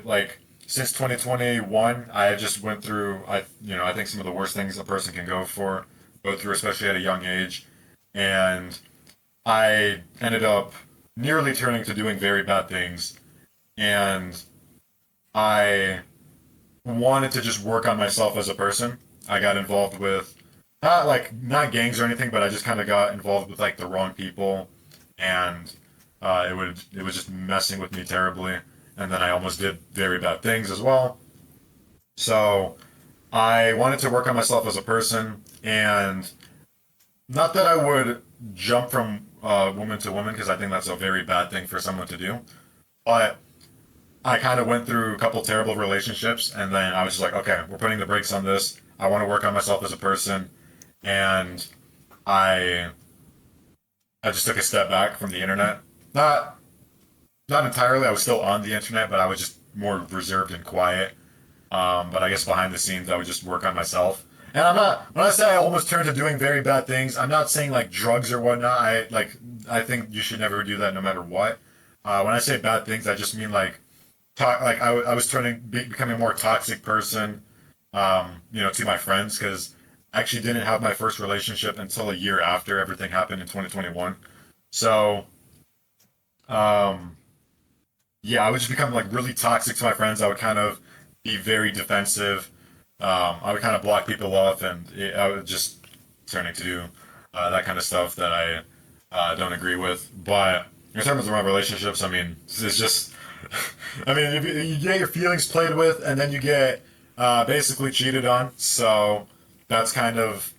like since 2021 I just went through I think some of the worst things a person can go through, especially at a young age, and I ended up nearly turning to doing very bad things, and I wanted to just work on myself as a person. I got involved with not gangs or anything, but I just kind of got involved with like the wrong people, and it was just messing with me terribly. And then I almost did very bad things as well. So I wanted to work on myself as a person, and not that I would jump from woman to woman because I think that's a very bad thing for someone to do, but I kind of went through a couple terrible relationships, and then I was just like, okay, we're putting the brakes on this. I want to work on myself as a person, and I I just took a step back from the internet. Not not entirely. I was still on the internet, but I was just more reserved and quiet. But I guess behind the scenes, I would just work on myself. And I'm not when I say I almost turned to doing very bad things. I'm not saying like drugs or whatnot. I think you should never do that, no matter what. When I say bad things, I just mean like I was becoming a more toxic person, to my friends because I actually didn't have my first relationship until a year after everything happened in 2021. So, um, yeah, I would just become like really toxic to my friends. I would kind of be very defensive. I would kind of block people off, and I would just turning to do that kind of stuff that I don't agree with. But in terms of my relationships, I mean, it's just, I mean, if you get your feelings played with, and then you get basically cheated on. So that's kind of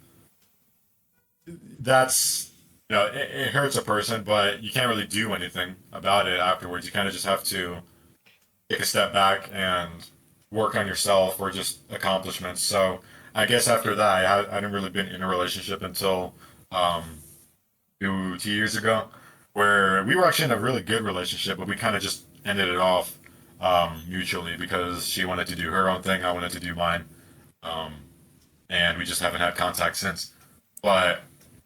that's it hurts a person, but you can't really do anything about it afterwards. You kind of just have to take a step back and work on yourself or just accomplishments. So I guess after that, I hadn't really been in a relationship until um, 2 years ago, where we were actually in a really good relationship, but we kind of just ended it off mutually because she wanted to do her own thing, I wanted to do mine, um, and we just haven't had contact since. But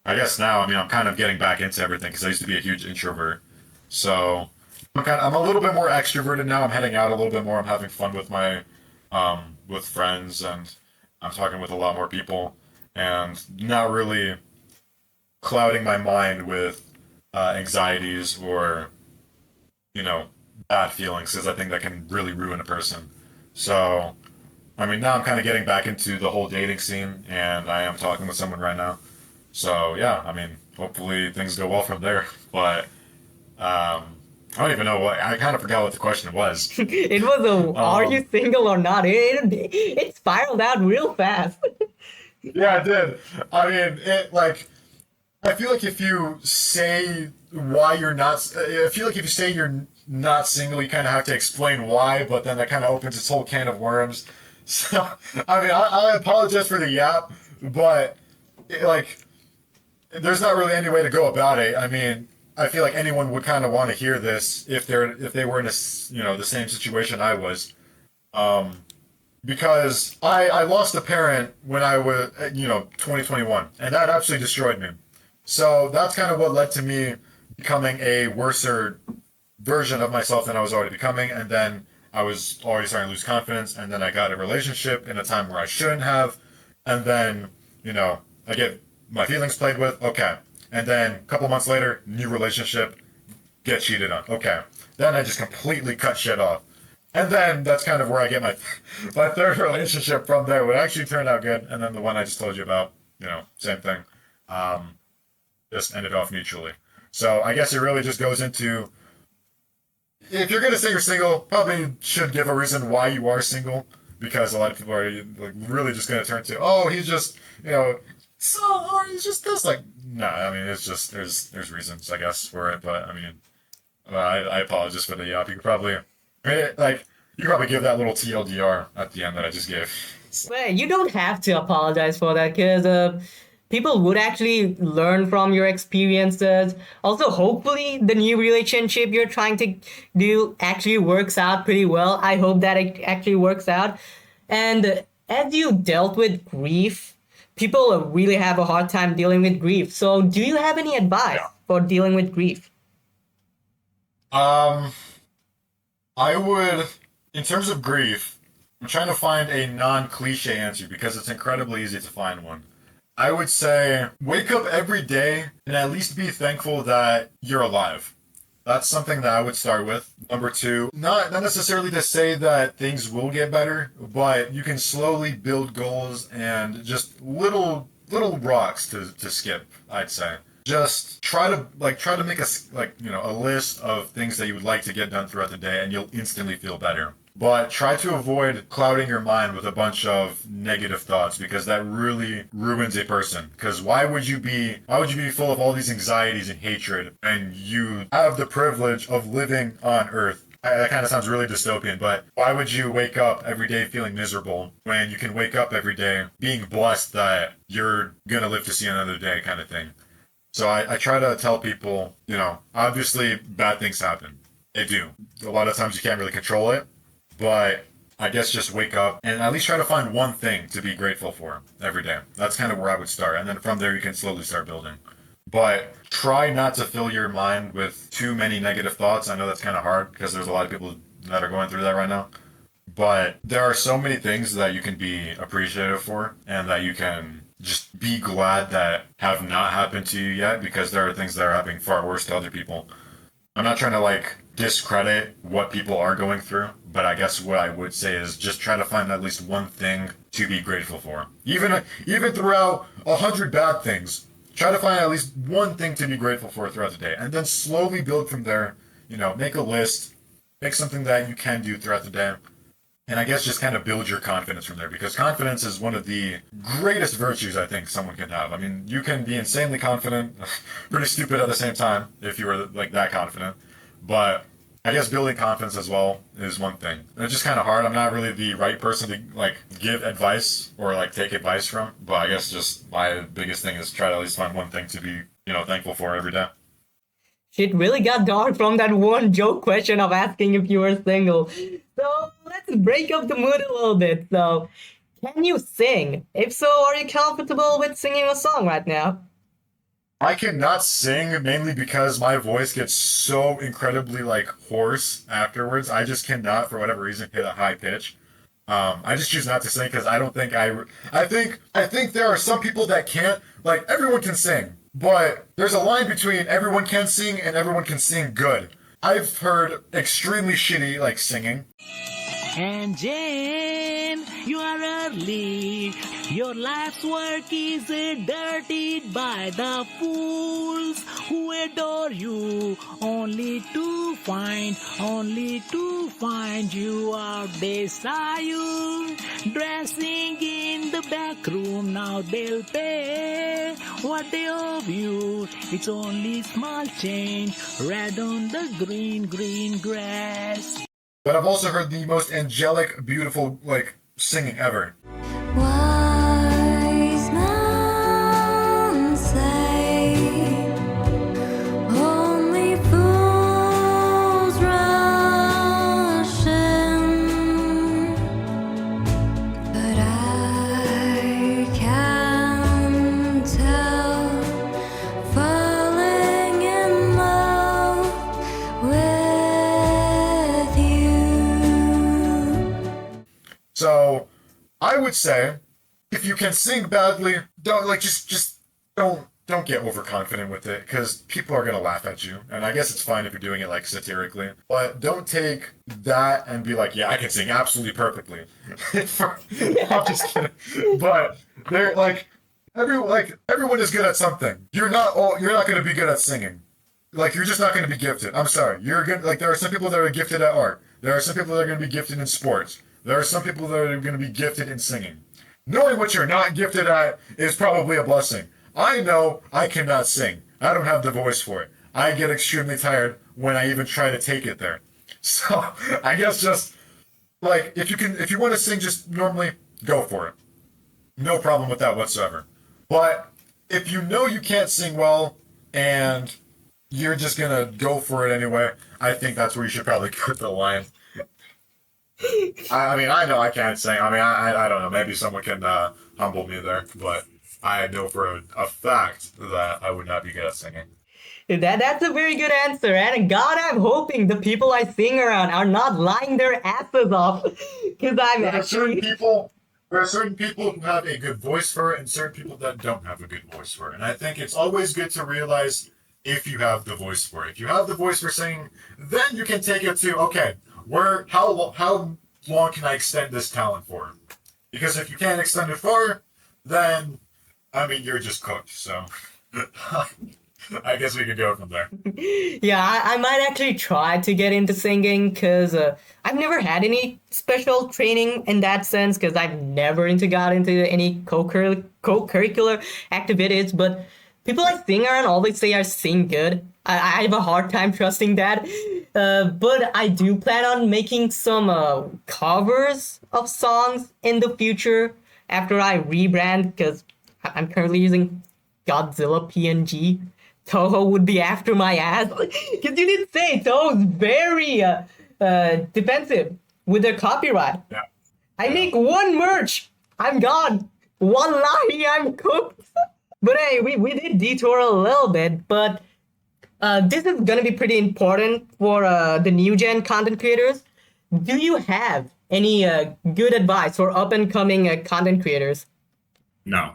I guess now, I mean, I'm kind of getting back into everything because I used to be a huge introvert. So I'm a little bit more extroverted now. I'm heading out a little bit more. I'm having fun with my with friends, and I'm talking with a lot more people, and not really clouding my mind with anxieties or you know bad feelings because I think that can really ruin a person. So I mean, now I'm kind of getting back into the whole dating scene, and I am talking with someone right now. So yeah, I mean, hopefully things go well from there. But I don't even know what I kind of forgot what the question was. It was a are Um, you single or not? It spiraled out real fast. yeah, I did. I mean, it like I feel like if you say why you're not, I feel like if you say you're not single, you kind of have to explain why. But then that kind of opens its whole can of worms. So I mean, I apologize for the yap, but like there's not really any way to go about it. I mean, I feel like anyone would kind of want to hear this if they were in the same situation I was. Um, because I lost a parent when I was 2021, and that absolutely destroyed me. So that's kind of what led to me becoming a worser version of myself than I was already becoming, and then I was already starting to lose confidence, and then I got a relationship in a time where I shouldn't have, and then I get my feelings played with. Okay, and then a couple months later, new relationship, get cheated on. Okay, then I just completely cut shit off. And then that's kind of where I get my third relationship from there, which actually turned out good. And then the one I just told you about, same thing. Just ended off mutually. So I guess it really just goes into, if you're going to say you're single, probably should give a reason why you are single, because a lot of people are like really just going to turn to, oh, he's just, so, or he's just this. Like, no, I mean, it's just, there's reasons, I guess, for it. But I mean, I apologize for the yap. You could probably, you could probably give that little TLDR at the end that I just gave. Well, you don't have to apologize for that, because people would actually learn from your experiences. Also, hopefully, the new relationship you're trying to do actually works out pretty well. I hope that it actually works out. And as you dealt with grief, people really have a hard time dealing with grief. So, do you have any advice for dealing with grief? I would, in terms of grief, I'm trying to find a non-cliche answer because it's incredibly easy to find one. I would say wake up every day and at least be thankful that you're alive. That's something that I would start with. Number two, not necessarily to say that things will get better, but you can slowly build goals and just little rocks to skip, I'd say. Just try to make a list of things that you would like to get done throughout the day, and you'll instantly feel better. But try to avoid clouding your mind with a bunch of negative thoughts, because that really ruins a person. Because why would you be full of all these anxieties and hatred, and you have the privilege of living on Earth? That kind of sounds really dystopian, but why would you wake up every day feeling miserable when you can wake up every day being blessed that you're gonna live to see another day, kind of thing? So I try to tell people, obviously bad things happen. They do. A lot of times you can't really control it, but I guess just wake up and at least try to find one thing to be grateful for every day. That's kind of where I would start. And then from there you can slowly start building. But try not to fill your mind with too many negative thoughts. I know that's kind of hard because there's a lot of people that are going through that right now. But there are so many things that you can be appreciative for and that you can just be glad that have not happened to you yet, because there are things that are happening far worse to other people. I'm not trying to discredit what people are going through, but I guess what I would say is just try to find at least one thing to be grateful for. Even throughout 100 bad things, try to find at least one thing to be grateful for throughout the day, and then slowly build from there. Make a list, make something that you can do throughout the day. And I guess just kind of build your confidence from there, because confidence is one of the greatest virtues I think someone can have. I mean, you can be insanely confident, pretty stupid at the same time if you were that confident. But I guess building confidence as well is one thing. And it's just kind of hard. I'm not really the right person to give advice or take advice from. But I guess just my biggest thing is try to at least find one thing to be thankful for every day. Shit really got dark from that one joke question of asking if you were single. So let's break up the mood a little bit. So, can you sing? If so, are you comfortable with singing a song right now? I cannot sing, mainly because my voice gets so incredibly hoarse afterwards. I just cannot, for whatever reason, hit a high pitch. I just choose not to sing because I don't think I think there are some people that can't. Everyone can sing. But there's a line between everyone can sing and everyone can sing good. I've heard extremely shitty, singing. And Jane, you are early. Your life's work is dirtied by the fools who adore you, only to find you out. They saw you dressing in the back room. Now they'll pay what they owe you. It's only small change, red on the green grass. But I've also heard the most angelic, beautiful, singing ever. Wise men say only fools rush in, but I can tell, falling in love with you. So I would say, if you can sing badly, don't just don't don't get overconfident with it because people are gonna laugh at you, and I guess it's fine if you're doing it like satirically, but don't take that and be like, yeah, I can sing absolutely perfectly. I'm just kidding, but they're like everyone is good at something. You're not gonna be good at singing. Like, you're just not gonna be gifted. I'm sorry. You're good. Like, there are some people that are gifted at art. There are some people that are gonna be gifted in sports. There are some people that are gonna be gifted in singing. Knowing what you're not gifted at is probably a blessing. I know I cannot sing. I don't have the voice for it. I get extremely tired when I even try to take it there. So I guess just like if you want to sing just normally, go for it. No problem with that whatsoever. But if you know you can't sing well and you're just gonna go for it anyway, I think that's where you should probably cut the line. I mean, I know I can't sing. I mean, I don't know. Maybe someone can humble me there, but I know for a fact that I would not be good at singing. That's a very good answer, and God, I'm hoping the people I sing around are not lying their asses off, because I'm There are certain actually... people. There are certain people who have a good voice for it, and certain people that don't have a good voice for it. And I think it's always good to realize if you have the voice for it. If you have the voice for singing, then you can take it to okay. How long can I extend this talent for? Because if you can't extend it far, then I mean you're just cooked. So I guess we could go from there. Yeah, I might actually try to get into singing, because I've never had any special training in that sense, because I've never got into any co-curricular activities, but people I sing around always say I sing good. I have a hard time trusting that. But I do plan on making some covers of songs in the future after I rebrand, because I'm currently using Godzilla PNG. Toho would be after my ass. Because you did say Toho's very defensive with their copyright. Yeah. I make one merch, I'm gone. Wallahi, I'm cooked. But hey, we did detour a little bit, but this is gonna be pretty important for the new gen content creators. Do you have any good advice for up and coming content creators? No.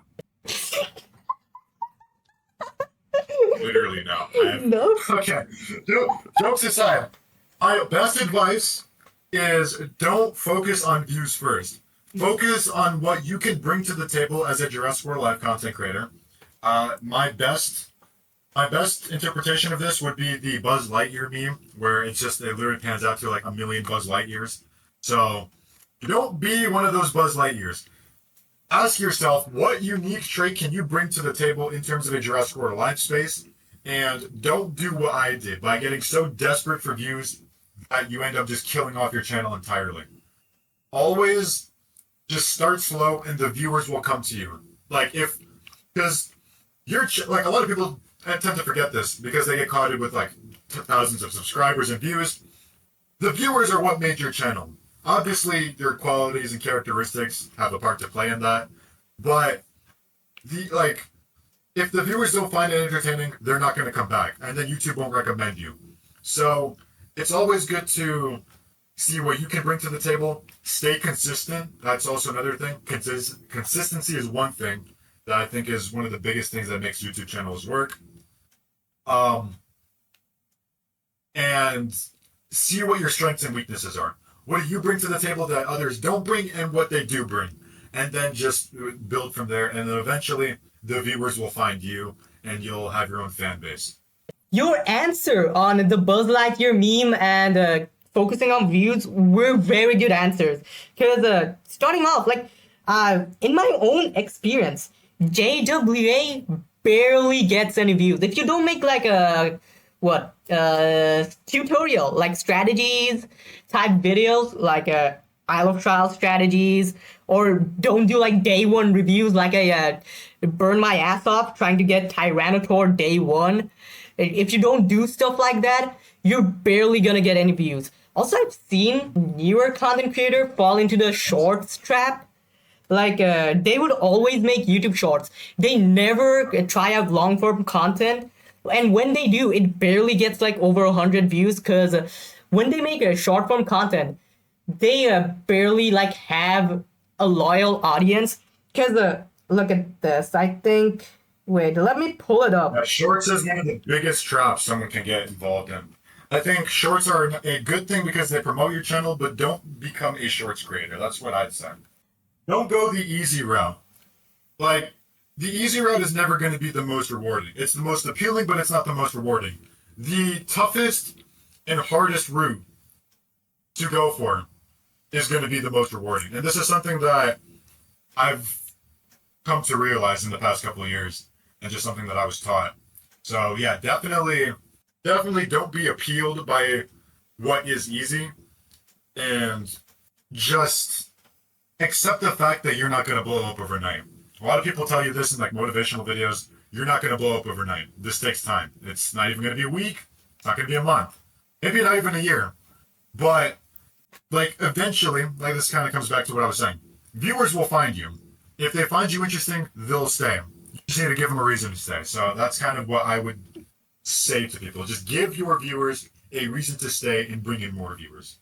Literally no. No. Okay. Jokes aside, my best advice is don't focus on views first. Focus on what you can bring to the table as a Jurassic World Live content creator. My best interpretation of this would be the Buzz Lightyear meme, where it literally pans out to like 1,000,000 Buzz Lightyears. So don't be one of those Buzz Lightyears. Ask yourself, what unique trait can you bring to the table in terms of a Jurassic World Live space? And don't do what I did by getting so desperate for views that you end up just killing off your channel entirely. Always just start slow and the viewers will come to you. Because like a lot of people tend to forget this because they get caught in with like thousands of subscribers and views. The viewers are what made your channel. Obviously, your qualities and characteristics have a part to play in that, but if the viewers don't find it entertaining, they're not going to come back, and then YouTube won't recommend you. So it's always good to see what you can bring to the table. Stay consistent. That's also another thing. Consistency is one thing that I think is one of the biggest things that makes YouTube channels work. And see what your strengths and weaknesses are. What do you bring to the table that others don't bring, and what they do bring? And then just build from there, and then eventually the viewers will find you, and you'll have your own fan base. Your answer on the Buzz Lightyear meme and focusing on views were very good answers. Because starting off, in my own experience, JWA barely gets any views. If you don't make tutorial, like strategies type videos, like Isle of Trials strategies, or don't do like day one reviews, like I burn my ass off trying to get Tyranitor day one. If you don't do stuff like that, you're barely gonna get any views. Also, I've seen newer content creator fall into the shorts trap. They would always make YouTube shorts. They never try out long form content. And when they do, it barely gets over 100 views, because when they make a short form content, they barely have a loyal audience. Because look at this, I think Wait, let me pull it up. Shorts is one of the biggest traps someone can get involved in. I think shorts are a good thing because they promote your channel, but don't become a shorts creator. That's what I'd say. Don't go the easy route. Like, the easy route is never going to be the most rewarding. It's the most appealing, but it's not the most rewarding. The toughest and hardest route to go for is going to be the most rewarding. And this is something that I've come to realize in the past couple of years, and just something that I was taught. So yeah, definitely don't be appealed by what is easy, and just accept the fact that you're not going to blow up overnight. A lot of people tell you this in like motivational videos. You're not going to blow up overnight. This takes time. It's not even going to be a week. It's not going to be a month. Maybe not even a year. But like eventually, like this kind of comes back to what I was saying. Viewers will find you. If they find you interesting, they'll stay. You just need to give them a reason to stay. So that's kind of what I would say to people. Just give your viewers a reason to stay and bring in more viewers.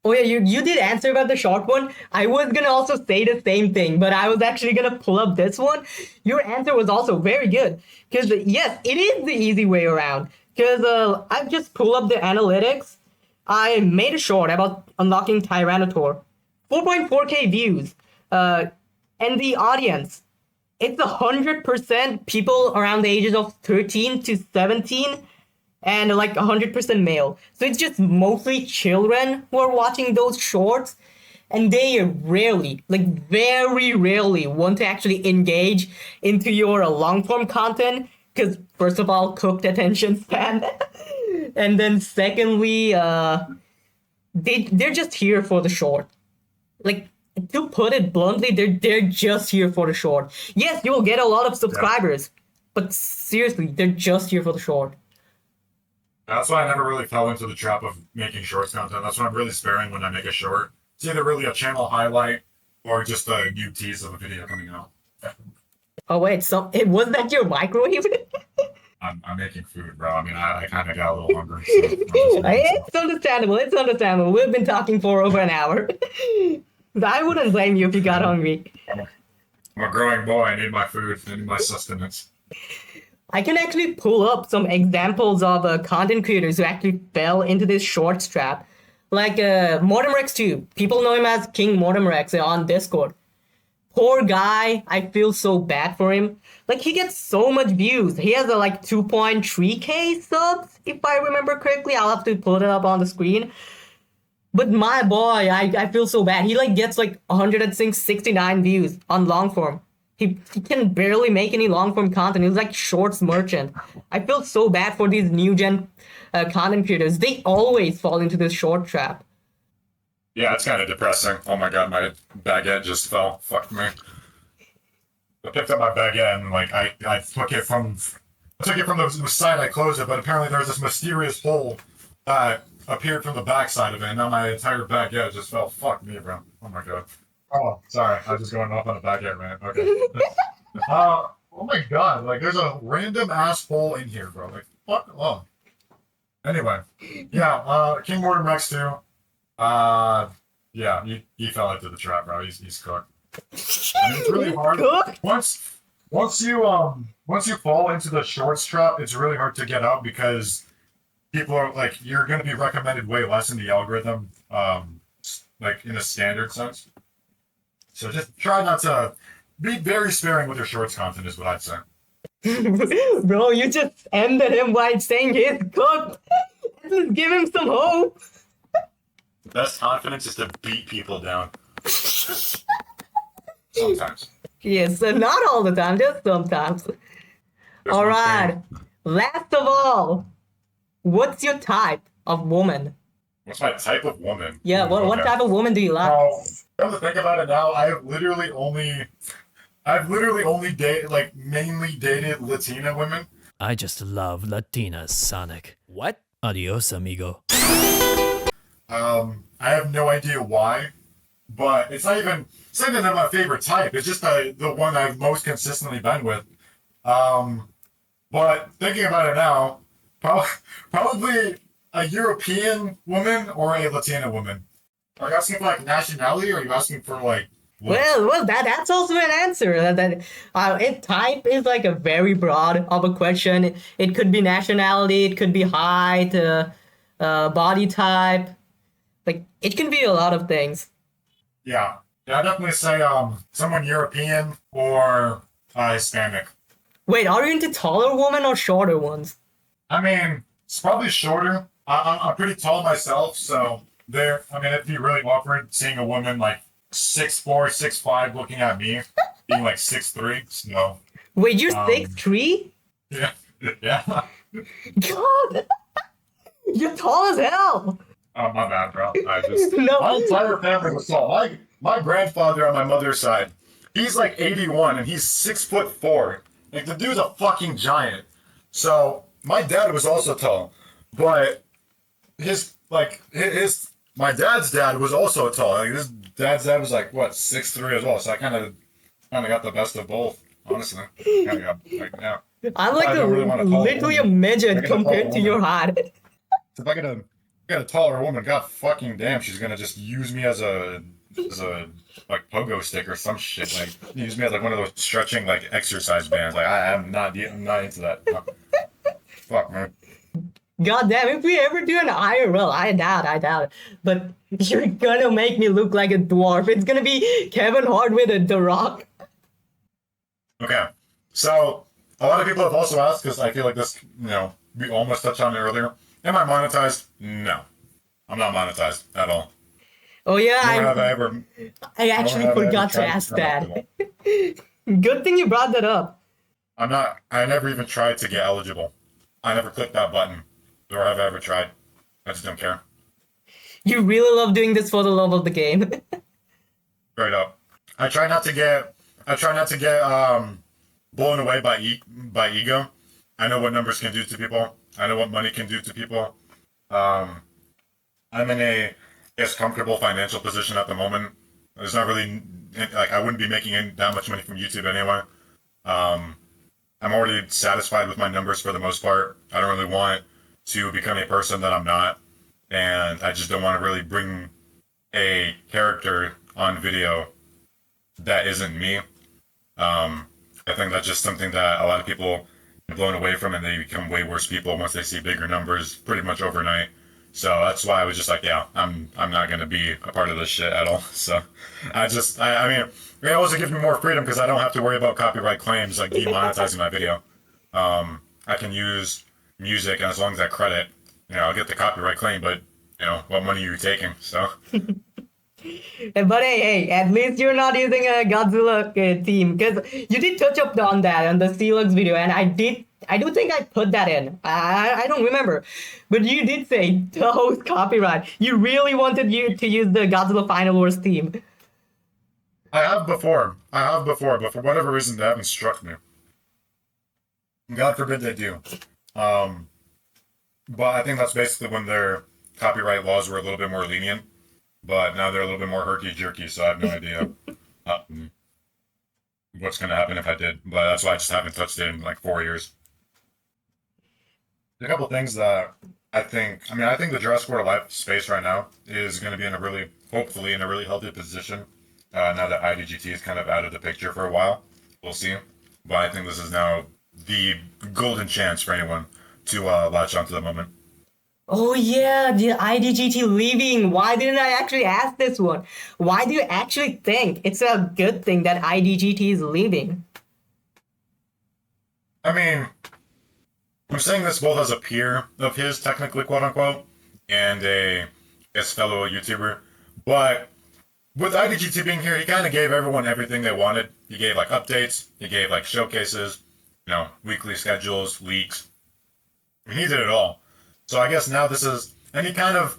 Oh yeah, you did answer about the short one. I was gonna also say the same thing, but I was actually gonna pull up this one. Your answer was also very good. Because yes, it is the easy way around. Because I've just pulled up the analytics. I made a short about unlocking Tyranitor. 4.4k views. And the audience, it's 100% people around the ages of 13 to 17. And like 100% male. So it's just mostly children who are watching those shorts. And they rarely, like very rarely, want to actually engage into your long form content. Because, first of all, cooked attention span. And then, secondly, they're just here for the short. Like, to put it bluntly, they're just here for the short. Yes, you'll get a lot of subscribers. But seriously, they're just here for the short. That's why I never really fell into the trap of making shorts content. That's why I'm really sparing when I make a short. It's either really a channel highlight or just a new tease of a video coming out. Oh wait, so it was that your microwave? I'm making food, bro. I mean, I kind of got a little hungry. So It's understandable. It's understandable. We've been talking for over an hour. I wouldn't blame you if you got hungry. I'm a growing boy. I need my food. I need my sustenance. I can actually pull up some examples of content creators who actually fell into this shorts trap. Like Mortem Rex 2. People know him as King Mortem Rex on Discord. Poor guy. I feel so bad for him. Like, he gets so much views. He has like 2.3k subs, if I remember correctly. I'll have to pull it up on the screen. But my boy, I feel so bad. He like gets like 169 views on long form. He can barely make any long-form content. He's like shorts merchant. I feel so bad for these new-gen content creators. They always fall into this short trap. Yeah, it's kind of depressing. Oh my god, my baguette just fell. Fuck me. I picked up my baguette and like I took it from the side. I closed it, but apparently there was this mysterious hole that appeared from the back side of it, and now my entire baguette just fell. Fuck me, bro. Oh my god. Oh, sorry. I was just going off on a Baguette Rant. Okay. Oh my god. Like, there's a random ass hole in here, bro. Like, fuck off. Anyway. Yeah, King Mortem Rex 2. Yeah, he fell into the trap, bro. He's cooked. And it's really hard. Once you fall into the shorts trap, it's really hard to get out because people are, like, you're going to be recommended way less in the algorithm, like, in a standard sense. So just try not to be very sparing with your shorts content is what I'd say. Bro, you just ended him by saying he's cooked. Just give him some hope. Best confidence is to beat people down. Sometimes. Yes, not all the time, just sometimes. Alright, last of all, what's your type of woman? What's my type of woman? Yeah, what type of woman do you like? Come to think about it now, I've literally only mainly dated Latina women. I just love Latinas, Sonic. What? Adios, amigo. I have no idea why, but it's not even my favorite type. It's just the one I've most consistently been with. But thinking about it now, probably a European woman or a Latina woman. Are you asking for like nationality, or are you asking for like Well, that's also an answer. If type is like a very broad of a question. It could be nationality, it could be height, body type. Like it can be a lot of things. Yeah. Yeah, I definitely say someone European or Hispanic. Wait, are you into taller women or shorter ones? I mean, it's probably shorter. I'm pretty tall myself, so I mean, it'd be really awkward seeing a woman like 6'4", 6'5", looking at me, being like 6'3". So, Wait, you're um, 6'3"? yeah, yeah. God, you're tall as hell. Oh, my bad, bro. My No, entire family was tall. My grandfather on my mother's side, he's like 81 and he's 6'4". Like the dude's a fucking giant. So my dad was also tall, but my dad's dad was also tall. Like his dad's dad was like what 6'3" as well. So I kind of got the best of both, honestly. Kind of got like yeah. I'm like I don't really want a tall literally a woman. midget Like a tall compared to your woman. height. If I get a taller woman, god fucking damn, she's gonna just use me as a like pogo stick or some shit. Like use me as like one of those stretching like exercise bands. Like I'm not into that. No. Fuck man. God damn, if we ever do an IRL, I doubt. But you're gonna make me look like a dwarf. It's gonna be Kevin Hart with The Rock. Okay, so a lot of people have also asked because I feel like this, we almost touched on it earlier. Am I monetized? No, I'm not monetized at all. Oh yeah, Nor have I ever. I actually nor have I ever forgot to tried ask turn off that. the law. Good thing you brought that up. I'm not. I never even tried to get eligible. I never clicked that button, nor have I ever tried. I just don't care. You really love doing this for the love of the game. Straight up. I try not to get. Blown away by ego. I know what numbers can do to people. I know what money can do to people. I'm in a comfortable financial position at the moment. There's not really like I wouldn't be making that much money from YouTube anyway. I'm already satisfied with my numbers for the most part. I don't really want to become a person that I'm not, and I just don't want to really bring a character on video that isn't me. I think that's just something that a lot of people get blown away from, and they become way worse people once they see bigger numbers pretty much overnight. So that's why I was just like, yeah, I'm not gonna be a part of this shit at all. So I mean, it also gives me more freedom because I don't have to worry about copyright claims like demonetizing my video. I can use music, and as long as I credit, I'll get the copyright claim, but what money are you taking? So. But hey, at least you're not using a Godzilla theme, because you did touch up on that on the Celux video, and I do think I put that in. I don't remember, but you did say to host copyright. You really wanted you to use the Godzilla Final Wars theme. I have before, but for whatever reason, they haven't struck me. God forbid they do. But I think that's basically when their copyright laws were a little bit more lenient. But now they're a little bit more herky-jerky, so I have no idea what's going to happen if I did. But that's why I just haven't touched it in like 4 years. A couple things that I think the Jurassic World Life space right now is going to be hopefully in a really healthy position. Now that IDGT is kind of out of the picture for a while. We'll see. But I think this is now the golden chance for anyone to latch onto the moment. Oh yeah, the IDGT leaving. Why didn't I actually ask this one? Why do you actually think it's a good thing that IDGT is leaving? I mean, I'm saying this both as a peer of his, technically, quote unquote, and his fellow YouTuber. But with IDGT being here, he kind of gave everyone everything they wanted. He gave like updates, he gave like showcases, weekly schedules, leaks. He did it all. So I guess now and he kind of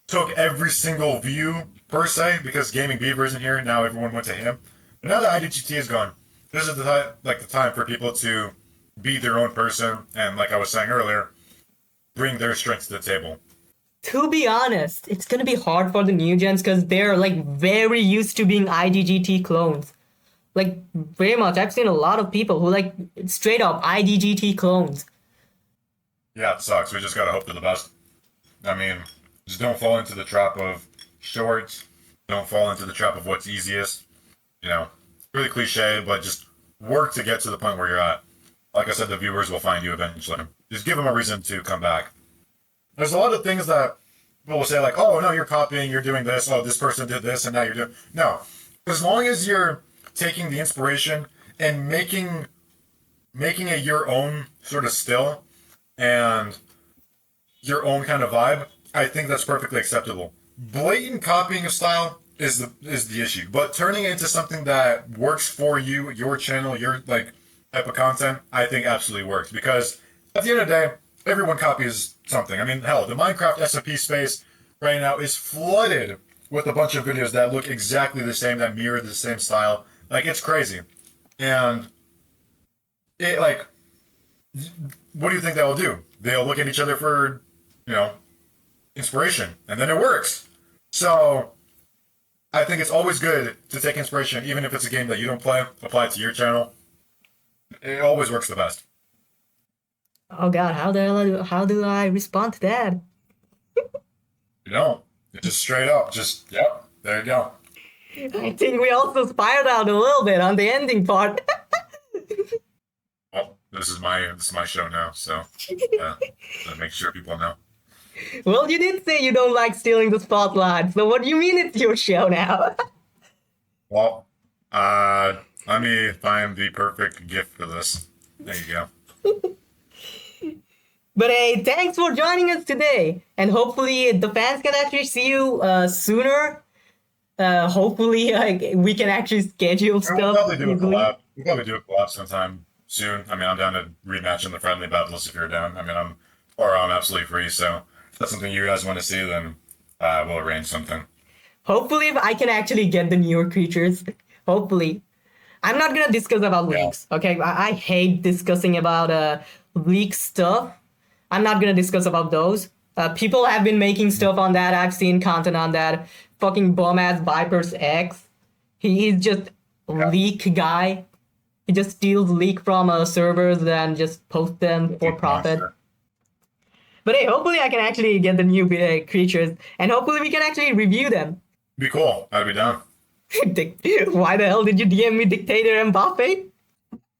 took every single view per se because Gaming Beaver isn't here. Now everyone went to him. But now that IDGT is gone, this is the time for people to be their own person and, like I was saying earlier, bring their strengths to the table. To be honest, it's gonna be hard for the new gens because they're like very used to being IDGT clones. Like very much. I've seen a lot of people who like straight up IDGT clones. Yeah, it sucks. We just gotta hope for the best. I mean, just don't fall into the trap of shorts. Don't fall into the trap of what's easiest. you know, really cliche, but just work to get to the point where you're at. Like I said, the viewers will find you eventually. Just give them a reason to come back. There's a lot of things that people will say, like, oh, no, you're copying, you're doing this, oh, this person did this, and now you're doing... No. As long as you're taking the inspiration and making it your own sort of still and your own kind of vibe, I think that's perfectly acceptable. Blatant copying of style is the issue, but turning it into something that works for you, your channel, your like type of content, I think absolutely works, because at the end of the day, everyone copies something. I mean, hell, the Minecraft SMP space right now is flooded with a bunch of videos that look exactly the same, that mirror the same style. Like, it's crazy. And it, like, what do you think they'll do? They'll look at each other for, you know, inspiration, and then it works. So I think it's always good to take inspiration, even if it's a game that you don't play, apply it to your channel. It always works the best. Oh god, how do I respond to that? You don't. It's just straight up. Just, yep, there you go. I think we also spiraled out a little bit on the ending part. Well, this is my show now, so to make sure people know. Well, you did say you don't like stealing the spotlight, so what do you mean it's your show now? Well, let me find the perfect gift for this. There you go. But hey, thanks for joining us today, and hopefully the fans can actually see you sooner. Hopefully we can actually schedule stuff. We'll probably do a easily. collab. We'll probably do a collab sometime soon. I mean, I'm down to rematch in the friendly battles if you're down. I mean, I'm absolutely free. So if that's something you guys want to see, then we'll arrange something. Hopefully, if I can actually get the newer creatures. Hopefully. I'm not gonna discuss about leaks, okay? I hate discussing about leak stuff. I'm not gonna discuss about those. People have been making stuff on that. I've seen content on that. Fucking bum-ass Viper's X. He's just leak guy. He just steals leak from servers and just posts them for profit. But hey, hopefully I can actually get the new creatures, and hopefully we can actually review them. Be cool. I'd be down. Why the hell did you DM me Dictator Mbappe?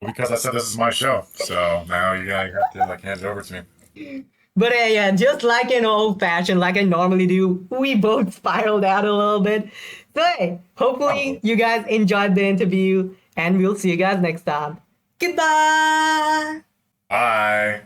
Because I said this is my show, so now you have to like hand it over to me. But hey, yeah, just like an old fashioned, like I normally do, we both spiraled out a little bit. So hey, hopefully you guys enjoyed the interview, and we'll see you guys next time. Goodbye! Bye.